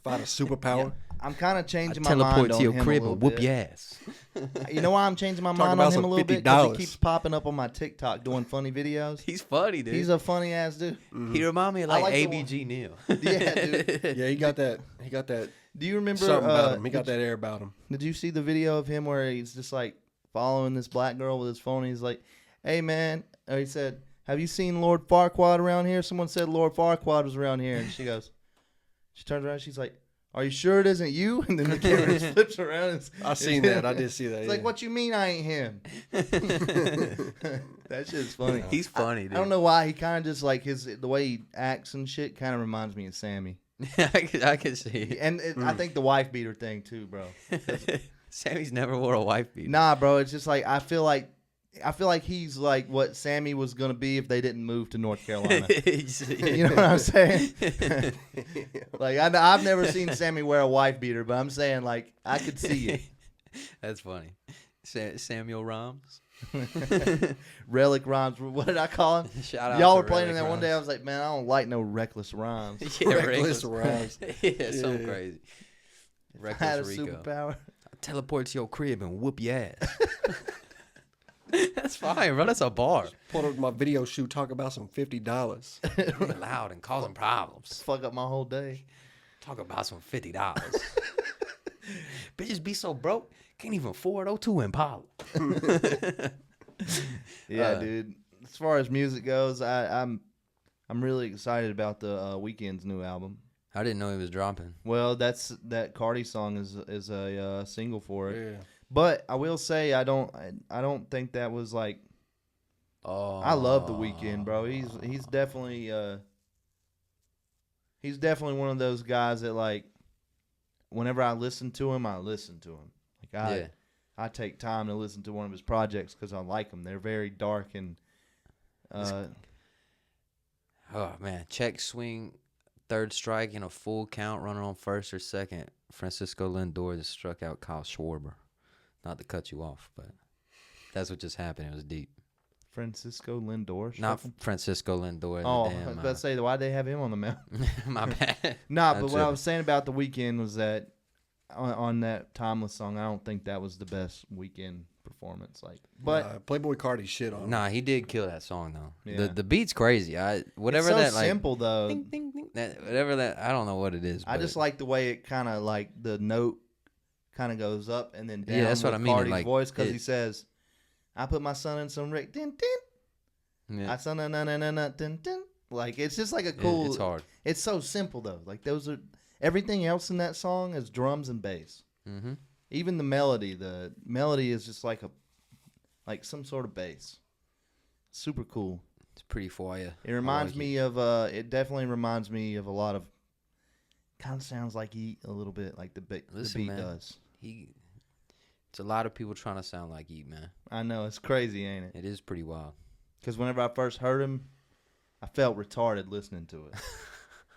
If I had a superpower, I'm kind of changing my Teleport mind to on your him crib a little and whoop bit. your ass. You know why I'm changing my Talk mind about on him some a little bit? Because he $50. keeps popping up on my TikTok doing funny videos. He's funny, dude. He's a funny ass dude. He remind me of I like, like the ABG Neil. Yeah, dude. Yeah, he got that. He got that. Do you remember Something about him. He got that air about him. Did you see the video of him where he's just like following this black girl with his phone? He's like, "Hey man," or he said, "Have you seen Lord Farquaad around here?" Someone said Lord Farquaad was around here, and she turns around, she's like, "Are you sure it isn't you?" And then the camera just flips around. And I seen that. I did see that. It's like, "What you mean I ain't him?" That shit's funny. He's funny, dude. I don't know why he kind of just like the way he acts and shit kind of reminds me of Sammy. I can see. And I think the wife beater thing too, bro. Sammy's never wore a wife beater. Nah, bro. It's just like I feel like he's like what Sammy was gonna be if they didn't move to North Carolina. You know what I'm saying? Like I've never seen Sammy wear a wife beater, but I'm saying like I could see it. That's funny. Samuel Rhymes. Relic rhymes. What did I call him? Shout out Y'all to were playing in Relic that one day. I Rhymes. was like, man, I don't like no reckless rhymes. Yeah, Reckless Rhymes. Yeah, something crazy. I had a Reckless Rico. superpower. Teleport to your crib and whoop your ass. That's fine, bro. That's a bar. Pulled up my video shoot, talk about some $50. Being loud and causing problems. Fuck up my whole day. Talk about some $50. Bitches be so broke, can't even afford O2 Impala. Yeah, dude. As far as music goes, I'm really excited about the Weeknd's new album. I didn't know he was dropping. Well, that Cardi song is a single for it. Yeah. But I will say I don't think that was like. Oh, I love the Weeknd, bro. He's definitely one of those guys that like. Whenever I listen to him, I listen to him. Like I take time to listen to one of his projects because I like them. They're very dark and. Oh man, check swing, third strike in a full count, runner on first or second. Francisco Lindor just struck out Kyle Schwarber. Not to cut you off, but that's what just happened. It was deep. Francisco Lindor. Not Francisco Lindor. Oh, Damn, I was about to say, why'd they have him on the mound? my bad. Nah, I'm but what I tripping. was saying about the Weeknd was that on that Timeless song, I don't think that was the best Weeknd performance. Like, but Playboy Cardi shit on him. Nah, he did kill that song though. Yeah. The beat's crazy. Whatever it's so that like simple though. ding, ding, ding, whatever that I don't know what it is. I but just like the way it kind of like the note kind of goes up and then down. Yeah, that's what with I mean, Cardi's like, voice because it- he says, "I put my son in some Rick, din din, yeah, I son na na na na din din." Like it's just like a cool. it's hard. It's so simple though. Like those are everything else in that song is drums and bass. Mm-hmm. Even the melody is just like some sort of bass. Super cool. It's pretty for you. It reminds me of it definitely reminds me of a lot of kind of sounds like Eat a little bit like the beat Man. does. It's a lot of people trying to sound like Eat, man. I know, it's crazy, ain't it? It is pretty wild. Cuz whenever I first heard him, I felt retarded listening to it.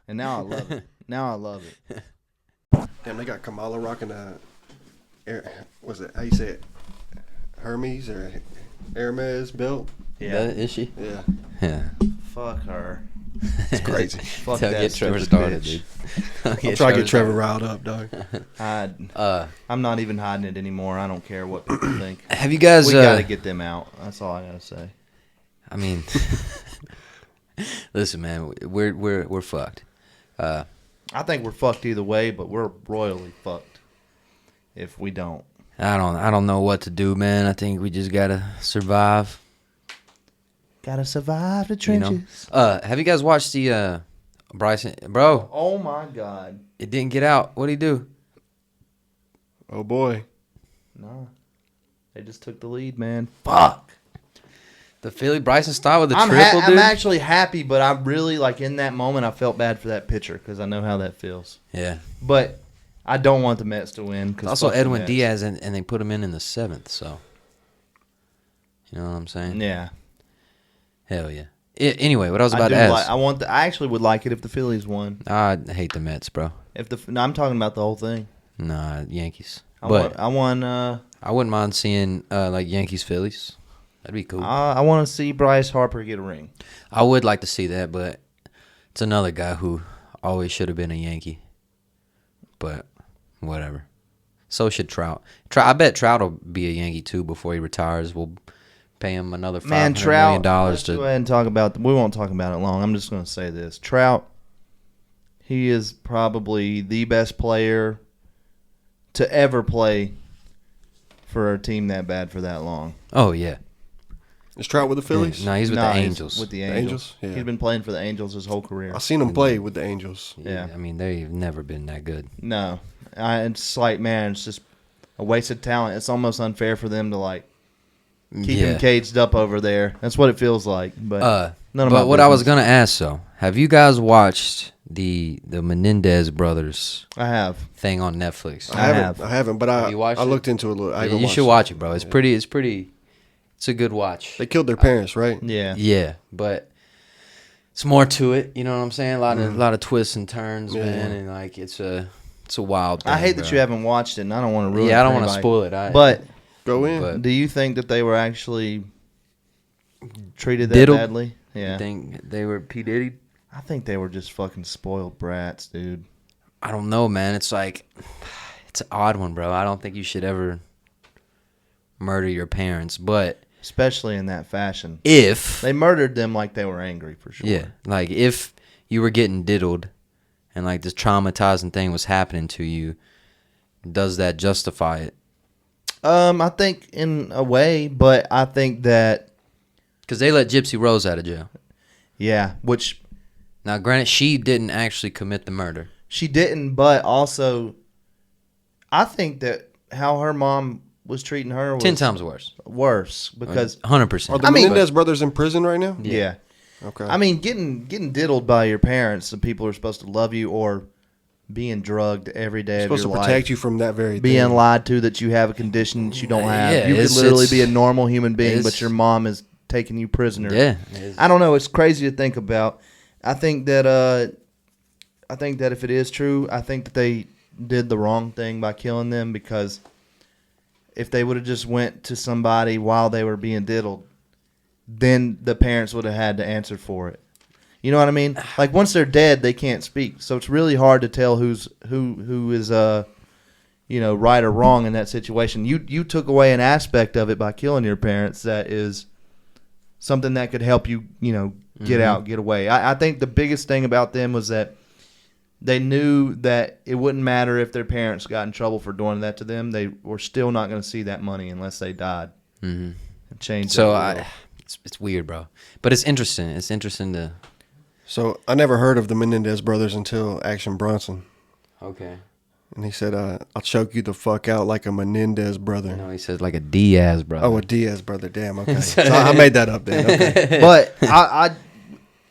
And now I love it. Now I love it. Damn, they got Kamala rocking was it, how you say it? Hermes or Hermes belt? Is she? Yeah. Yeah. Fuck her. It's crazy. Fuck Don't that get Trevor stupid started, bitch. dude. I'm trying to get Trevor riled up, dog. I'm not even hiding it anymore. I don't care what people think. Have you guys? We got to get them out. That's all I got to say. I mean, listen, man, we're fucked. I think we're fucked either way, but we're royally fucked if we don't. I don't know what to do, man. I think we just gotta survive. Gotta survive the You know? trenches. Have you guys watched the Bryson? Bro, Oh my God. it didn't get out. What'd he do? Oh boy. No. They just took the lead, man. Fuck. The Philly Bryson style with the I'm triple, dude. I'm actually happy, but I'm really, like, in that moment, I felt bad for that pitcher because I know how that feels. Yeah. But I don't want the Mets to win. It's also Edwin Diaz, and they put him in the 7th, so. You know what I'm saying? Yeah. Hell yeah. Anyway, what I was about to ask. I actually would like it if the Phillies won. I hate the Mets, bro. No, I'm talking about the whole thing. Nah, Yankees. I But I wouldn't mind seeing like Yankees Phillies. That'd be cool. want to see Bryce Harper get a ring. I would like to see that, but it's another guy who always should have been a Yankee. But whatever. So should Trout. I bet Trout will be a Yankee too before he retires. We'll pay him another $500 million Let's to go ahead and talk about. We won't talk about it long. I'm just going to say this: Trout. He is probably the best player to ever play for a team that bad for that long. Oh yeah. Is Trout with the Phillies? No, he's with the Angels. With the The Angels. Angels? Yeah. He's been playing for the Angels his whole career. I've seen him play with the Angels. Yeah. I mean, they've never been that good. No, it's like, man, it's just a waste of talent. It's almost unfair for them to like keep him caged up over there. That's what it feels like. But but what I was gonna ask though, have you guys watched the Menendez brothers I have. thing on Netflix? I have. I haven't, but Have you watched I it? looked into it a little. I haven't You watched should it. watch it, bro. It's pretty. It's a good watch. They killed their parents, right? Yeah. Yeah, but it's more to it. You know what I'm saying? A lot of twists and turns, Yeah. man, and like it's a wild thing. I hate bro. that you haven't watched it, and I don't want to ruin it. Yeah, I don't want want to spoil it. But Go in. But do you think that they were actually treated that Diddled? badly? you Yeah. think they were P Diddy? I think they were just fucking spoiled brats, dude. I don't know, man. It's like it's an odd one, bro. I don't think you should ever murder your parents, but Especially in that fashion. if They murdered them like they were angry, for sure. yeah, like if you were getting diddled and like this traumatizing thing was happening to you, does that justify it? I think in a way, but I think that, Because they let Gypsy Rose out of jail. yeah, which Now, granted, she didn't actually commit the murder. she didn't, but also, I think that how her mom was treating her was 10 times worse. worse because 100%. Are the I mean- Menendez brothers in prison right now? yeah. Okay. I mean, getting diddled by your parents, the people who are supposed to love you, or being drugged every day of supposed your to life, protect you from that very being thing. lied to that you have a condition that you don't have. Yeah, You could it's- literally it's- be a normal human being, it's- but your mom is taking you prisoner. Yeah. I don't know. It's crazy to think about. I think that if it is true, I think that they did the wrong thing by killing them, because if they would have just went to somebody while they were being diddled, then the parents would have had to answer for it. You know what I mean? Like once they're dead, they can't speak. So it's really hard to tell who is right or wrong in that situation. You took away an aspect of it by killing your parents that is something that could help you, get out, get away. I think the biggest thing about them was that they knew that it wouldn't matter if their parents got in trouble for doing that to them. They were still not going to see that money unless they died. Mm-hmm. It changed. So their world. it's weird, bro. But it's interesting. It's interesting to. So I never heard of the Menendez brothers until Action Bronson. Okay. And he said, I'll choke you the fuck out like a Menendez brother. No, he says like a Diaz brother. Oh, a Diaz brother. Damn, okay. So I made that up then. Okay. But I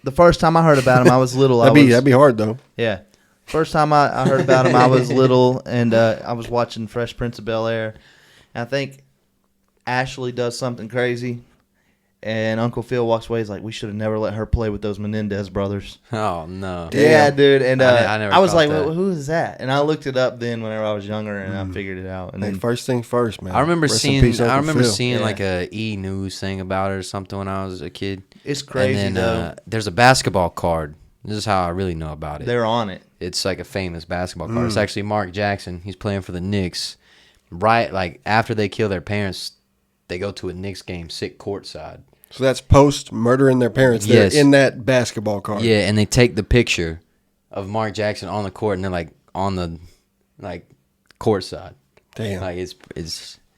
the first time I heard about him, I was little. That'd be hard, though. Yeah. First time I heard about him, I was little, and I was watching Fresh Prince of Bel-Air. And I think Ashley does something crazy, and Uncle Phil walks away. He's like, we should have never let her play with those Menendez brothers. Oh no. Damn. Yeah, dude. And I never I was caught like, that. well, who is that? And I looked it up then whenever I was younger, and I figured it out. And Hey, then first thing first, man. I remember Rest in seeing. peace, Uncle I remember Phil. seeing Yeah. like a E News thing about it or something when I was a kid. it's crazy, and then though. there's a basketball card. This is how I really know about it. They're on it. It's like a famous basketball card. It's actually Mark Jackson. He's playing for the Knicks. Right, like after they kill their parents, they go to a Knicks game, sit courtside. So that's post murdering their parents. They're Yes. in that basketball card. Yeah, and they take the picture of Mark Jackson on the court, and they're like on the courtside. Damn. Like it's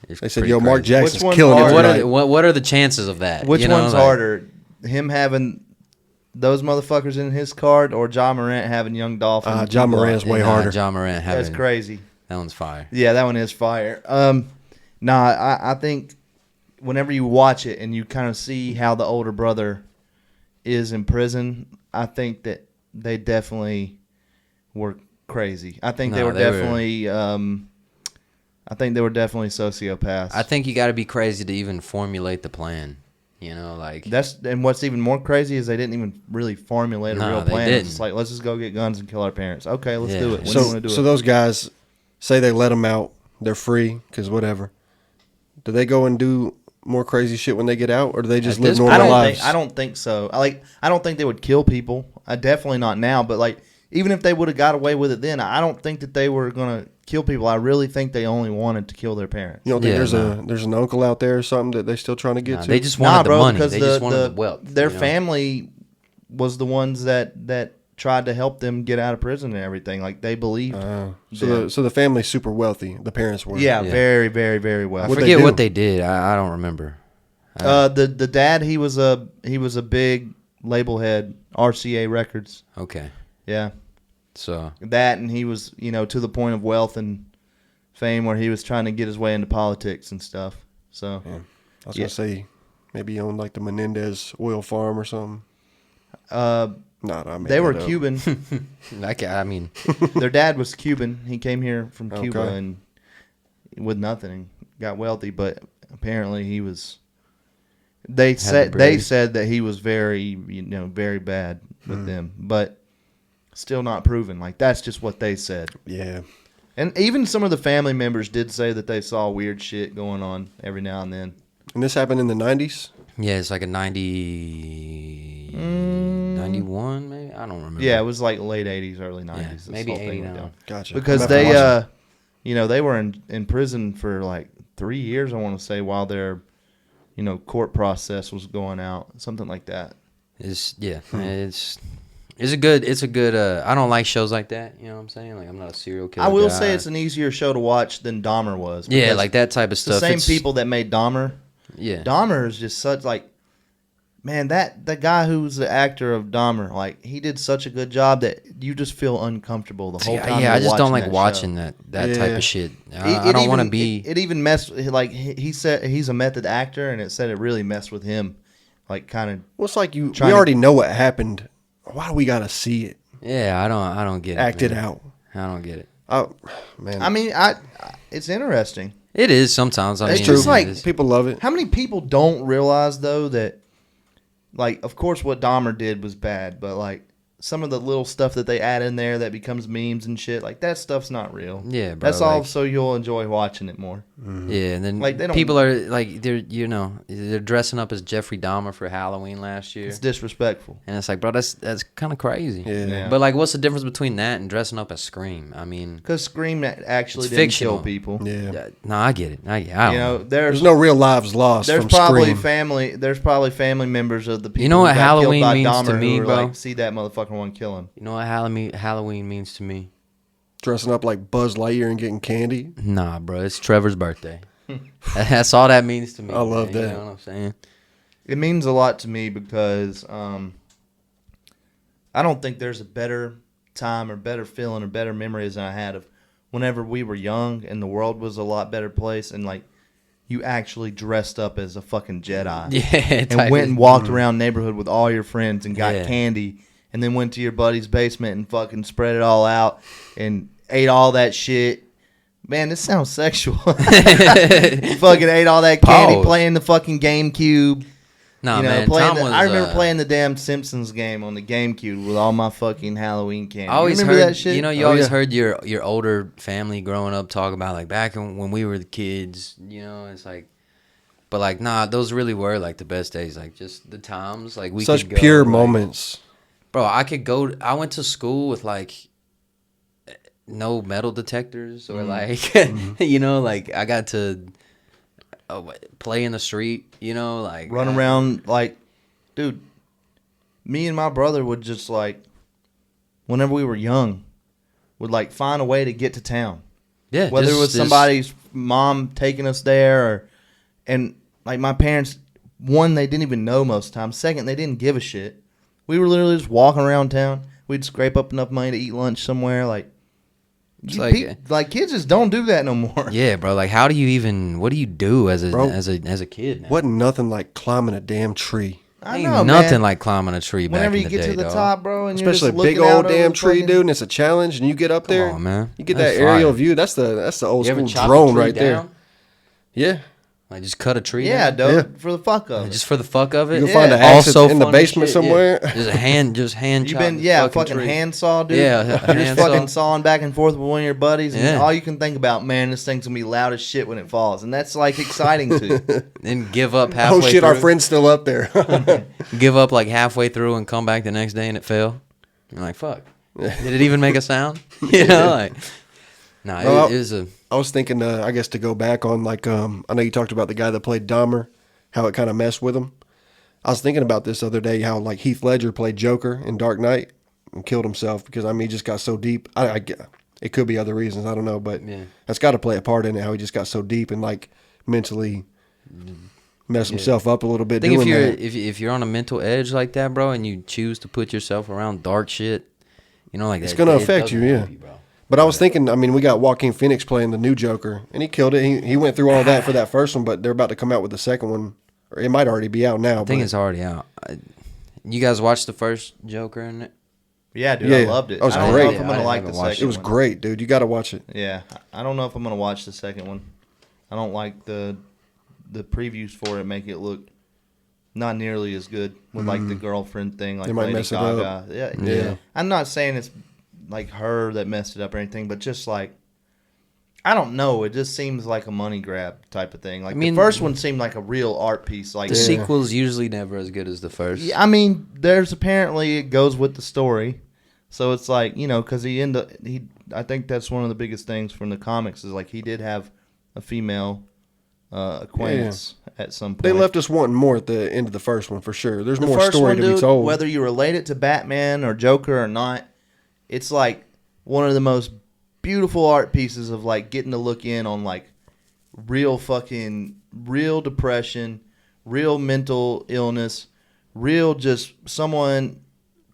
They said, pretty yo, Mark crazy. Jackson's Which one's killing it harder? tonight. What are the chances of that? Which You know, one's like- harder? Him having those motherfuckers in his card, or John Morant having Young Dolphin? John Morant's way harder. John Morant having That's crazy. That one's fire. Yeah, that one is fire. I think whenever you watch it and you kind of see how the older brother is in prison, I think that they definitely were crazy. I think they No, were they were- definitely. I think they were definitely sociopaths. I think you got to be crazy to even formulate the plan. You know, like And what's even more crazy is they didn't even really formulate a No, real they plan. didn't. It's like, let's just go get guns and kill our parents. Okay, let's Yeah. do it. When do you want So, to do so it? those guys say they let them out. They're free because whatever. Do they go and do more crazy shit when they get out, or do they just At live this normal lives? I don't think so. I don't think they would kill people. Definitely not now. But like, even if they would have got away with it then, I don't think that they were gonna kill people. I really think they only wanted to kill their parents. You don't think Yeah, there's an uncle out there or something that they still trying to get Nah, to? they just wanted the money. They just wanted the wealth. Their you know? family was the ones that tried to help them get out of prison and everything. Like they believed. So the family's super wealthy. The parents were. Yeah, very, very, very well. I What'd forget they do? what they did. I don't remember. The dad, he was a big label head, RCA Records. Okay. Yeah, So that, and he was to the point of wealth and fame where he was trying to get his way into politics and stuff. So Yeah. I was gonna say maybe he owned like the Menendez oil farm or something. they were Cuban. I mean, Their dad was Cuban. He came here from Cuba Okay. and with nothing and got wealthy, but apparently he was. They said that he was very very bad with them, but still not proven. Like that's just what they said. Yeah. And even some of the family members did say that they saw weird shit going on every now and then. And this happened in the 90s? yeah, it's like a 91 maybe. I don't remember. Yeah, it was like late 80s, early 90s. Yeah, this maybe whole thing 80 went now. down. Gotcha. Because I'm gonna have to watch they were in prison for like 3 years, I want to say, while their, court process was going out, something like that. It's a good. I don't like shows like that. You know what I'm saying? Like I'm not a serial killer. I will guy. say it's an easier show to watch than Dahmer was. Yeah, because like that type of it's stuff. the same It's- people that made Dahmer. Yeah. Dahmer is just such like, man, the guy who's the actor of Dahmer, like he did such a good job that you just feel uncomfortable the whole time. Yeah, I you're just don't watching like watching show. that type Yeah. of shit. I don't want to be. It even messed. Like he said, he's a method actor, and it said it really messed with him. Like kind of. Well, it's like we trying to- already know what happened. Why do we gotta see it? Yeah, I don't get it. Act it man. out. I don't get it. Oh, man. I mean, it's interesting. It is sometimes. I It's mean, just it like- is. People love it. How many people don't realize though that, like, of course, what Dahmer did was bad, but like some of the little stuff that they add in there that becomes memes and shit, like that stuff's not real. Yeah, bro. That's all, like- so you'll enjoy watching it more. Yeah, and then Like, they don't- people are like they're dressing up as Jeffrey Dahmer for Halloween last year, It's disrespectful. and it's like, bro, that's kind of crazy. Yeah. Yeah. But like, what's the difference between that and dressing up as Scream? I mean, Because Scream actually It's didn't fictional. kill people. Yeah. no, I get it. I don't know. There's There's no real lives lost There's from probably Scream. family. There's probably family members of the people. You know who what got killed Halloween by means to Dahmer me, who are bro? Like, see that motherfucker, want to kill him. You know what Halloween means to me? Dressing up like Buzz Lightyear and getting candy. Nah, bro, it's Trevor's birthday. That's all that means to me. I love man, that. You know what I'm saying? It means a lot to me because I don't think there's a better time or better feeling or better memories than I had of whenever we were young and the world was a lot better place and like you actually dressed up as a fucking Jedi. Yeah, And went and walked around neighborhood with all your friends and got Yeah. candy and then went to your buddy's basement and fucking spread it all out and ate all that shit. Man, this sounds sexual. You fucking ate all that candy Pause. playing the fucking GameCube. Nah, You know, man. playing Tom was, I remember playing the damn Simpsons game on the GameCube with all my fucking Halloween candy. I always you remember heard that shit? You know, you Oh, always yeah. heard your older family growing up talk about like back when we were the kids. You know, it's like, but like nah, those really were like the best days. Like just the times like we Such could go, pure like- moments. Bro, I could go. I went to school with like no metal detectors or like you know, like I got to play in the street. You know, like Run around like, dude. Me and my brother would just like, whenever we were young, would like find a way to get to town. Yeah, Whether just- it was just- somebody's mom taking us there, and like my parents, one, they didn't even know most of the time. Second, they didn't give a shit. We were literally just walking around town. We'd scrape up enough money to eat lunch somewhere. Like, It's like kids just don't do that no more. Yeah, bro. Like, how do you even? What do you do as a Bro, as a kid? Now? Wasn't nothing like climbing a damn tree. I Ain't know, nothing man. like climbing a tree back Whenever in you the get day, to the dog. top, bro, and Especially you're a just big looking old out over damn the tree, fucking- dude, and it's a challenge, and you get up there. Come on, man. You get That's that aerial fire. view. That's the old You ever school chop a drone tree right there. down? Yeah. Like just cut a tree. Yeah, down? dude, for the fuck of it. Just for the fuck of it. You can find Yeah. an axe Also in the fun as basement shit, yeah. somewhere. Just hand. You've chop been, the fucking tree. handsaw, dude. Yeah, You're hand just fucking saw. sawing back and forth with one of your buddies, and Yeah. all you can think about, man, this thing's gonna be loud as shit when it falls, and that's like exciting too. Then give up halfway. Oh shit, through. our friend's still up there. Give up like halfway through and come back the next day and it fell. You're like, fuck. Did it even make a sound? You know, like, no, Well, it was a. I was thinking, I guess to go back on like, I know you talked about the guy that played Dahmer, how it kind of messed with him. I was thinking about this the other day, how like Heath Ledger played Joker in Dark Knight and killed himself because he just got so deep. It could be other reasons, I don't know, but Yeah. that's got to play a part in it. How he just got so deep and like mentally messed himself up a little bit. I think doing if you're that. if you're on a mental edge like that, bro, and you choose to put yourself around dark shit, you know, like It's that, gonna it affect doesn't you, help yeah. bro. But I was thinking, I mean, we got Joaquin Phoenix playing the new Joker, and he killed it. He went through all that for that first one, but they're about to come out with the second one, or it might already be out now. I think but it's already out. You guys watched the first Joker in it? Yeah, dude, Yeah, I loved it. it was I don't great. know if I'm I gonna like the haven't watched second it was one. great, dude. You got to watch it. Yeah, I don't know if I'm gonna watch the second one. I don't like the previews for it make it look not nearly as good with like the girlfriend thing, like They might Lady mess it Gaga. up. Yeah, Yeah. I'm not saying it's like her that messed it up or anything, but just like I don't know. It just seems like a money grab type of thing. Like I mean, the first one seemed like a real art piece. Like The sequel's usually never as good as the first. yeah, I mean, there's apparently it goes with the story, so it's like because I think that's one of the biggest things from the comics is like he did have a female acquaintance at some point. They left us wanting more at the end of the first one for sure. There's the more first story one, to be dude, told. whether you relate it to Batman or Joker or not, it's like one of the most beautiful art pieces of like getting to look in on like real depression, real mental illness, real just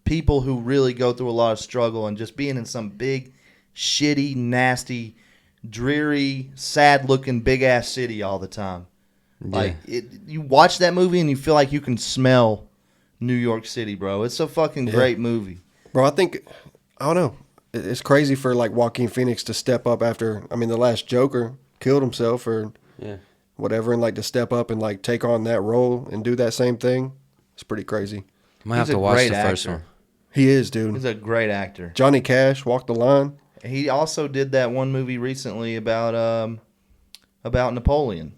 people who really go through a lot of struggle and just being in some big, shitty, nasty, dreary, sad-looking big-ass city all the time. Yeah. Like, you watch that movie and you feel like you can smell New York City, bro. It's a fucking great movie. Bro, I don't know. It's crazy for like Joaquin Phoenix to step up after, I mean, the last Joker killed himself or whatever, and like to step up and like take on that role and do that same thing. It's pretty crazy. I might have He's to a watch great the first actor. one. He is, dude. He's a great actor. Johnny Cash, Walk the Line. He also did that one movie recently about Napoleon.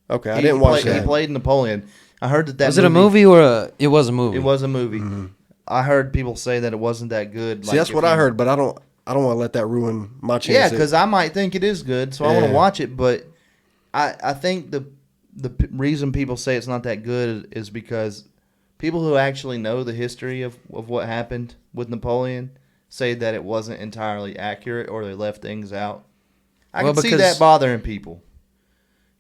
Okay, I didn't watch He that. played Napoleon. I heard that Was it a movie or it was a movie? It was a movie. Mm-hmm. I heard people say that it wasn't that good. See, that's what I heard, but I don't want to let that ruin my chance. Yeah, because I might think it is good, so I want to Yeah. watch it. But I think the reason people say it's not that good is because people who actually know the history of what happened with Napoleon say that it wasn't entirely accurate or they left things out. I Well, can see because- that bothering people.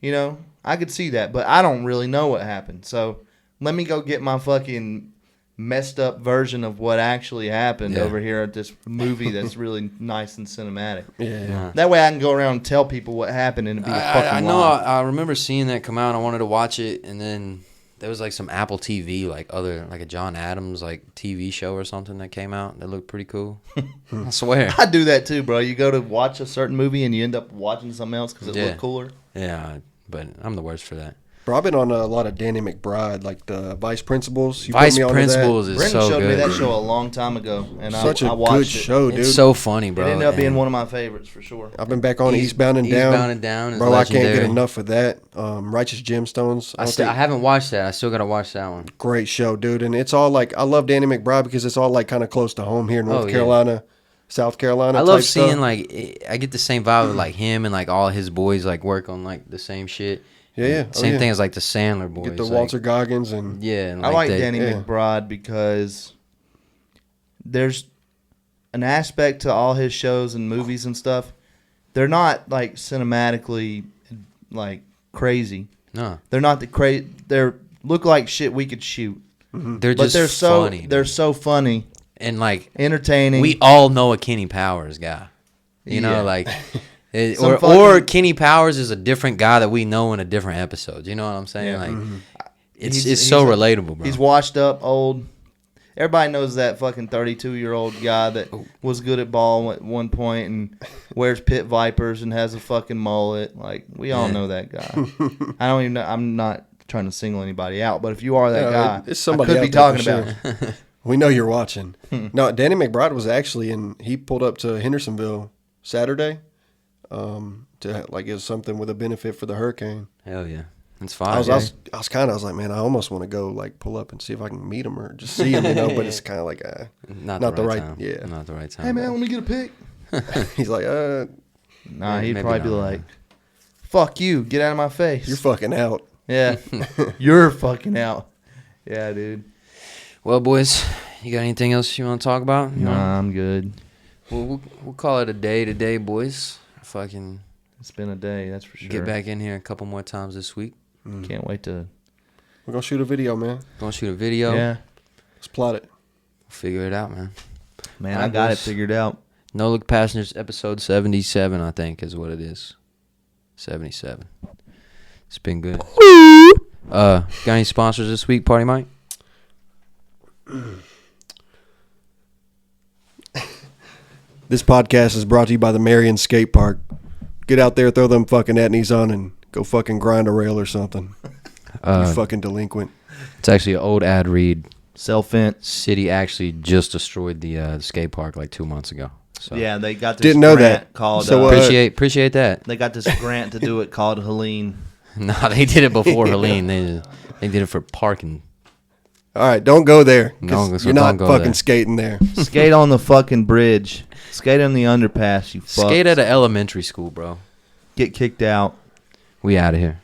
You know, I could see that, but I don't really know what happened. So let me go get my fucking messed up version of what actually happened Yeah. over here at this movie that's really nice and cinematic. Yeah. That way I can go around and tell people what happened and it'd be a fucking I know. lie. I remember seeing that come out. I wanted to watch it, and then there was like some Apple TV, like a John Adams like TV show or something that came out that looked pretty cool. I swear. I do that too, bro. You go to watch a certain movie and you end up watching something else because it Yeah. looked cooler. Yeah, but I'm the worst for that. Bro, I've been on a lot of Danny McBride, like the Vice Principals. You Vice put me onto Principals is Brendan so showed me good. that show a long time ago, and Such I a watched good it. show, dude. It's so funny, bro. It ended up being and one of my favorites for sure. I've been back on Eastbound and Down. is Bro, I can't get legendary. enough of that. Righteous Gemstones. I haven't watched that. I still gotta watch that one. Great show, dude. And it's all like, I love Danny McBride because it's all like kind of close to home here in North Oh, yeah. Carolina, South Carolina. I love type seeing stuff. like I get the same vibe with like him and like all his boys like work on like the same shit. Yeah. Same thing as like the Sandler boys. Get the like, Walter Goggins and Yeah, and, I like they- Danny yeah. McBride because there's an aspect to all his shows and movies and stuff. They're not like cinematically like crazy. No, They're not the crazy. They're look like shit we could shoot, they're but just they're so funny. they're so funny, and like entertaining. we all know a Kenny Powers guy. You know, Yeah. like it, Some or fucking- Kenny Powers is a different guy that we know in a different episode. You know what I'm saying? Yeah. Like He's- it's so he's a- relatable, bro. He's washed up, old. Everybody knows that fucking 32-year-old guy that was good at ball at one point and wears pit vipers and has a fucking mullet. Like, we all Yeah. know that guy. I don't even know. I'm not trying to single anybody out, but if you are that Yeah, guy, it's somebody I could out be there talking for about. we know you're watching. Hmm. No, Danny McBride was actually he pulled up to Hendersonville Saturday to like it was something with a benefit for the hurricane. Hell yeah. It's fine. I was like, man, I almost want to go like pull up and see if I can meet him or just see him, but it's kind of like, not the right time. yeah. Not the right time. Hey man, let me get a pic. He's like, Nah, Yeah, he'd maybe probably be not, like, "Fuck you, get out of my face." you're fucking out. Yeah, you're fucking out. Yeah, dude. Well, boys, you got anything else you want to talk about? Nah, I'm good. We'll call it a day today, boys. Fucking It's been a day, that's for sure. get back in here a couple more times this week. Can't wait to. We're gonna shoot a video, man. Gonna shoot a video. Yeah, Let's plot it. Figure it out, man. man, All right, I got boys. it figured out. No Look Passengers, episode 77, I think, is what it is. 77. It's been good. Got any sponsors this week, Party Mike? This podcast is brought to you by the Marion Skate Park. Get out there, throw them fucking etnies on, and go fucking grind a rail or something. You fucking delinquent. It's actually an old ad read. Self-fence. City actually just destroyed the skate park like 2 months ago. So Yeah, they got this Didn't know grant that. called. So, appreciate that. they got this grant to do it called Helene. No, they did it before Helene. They did it for parking. All right, don't go there. 'Cause No, so you're not don't go fucking there. skating there. Skate on the fucking bridge. Skate on the underpass. You fuck. Skate at an elementary school, bro. Get kicked out. We out of here.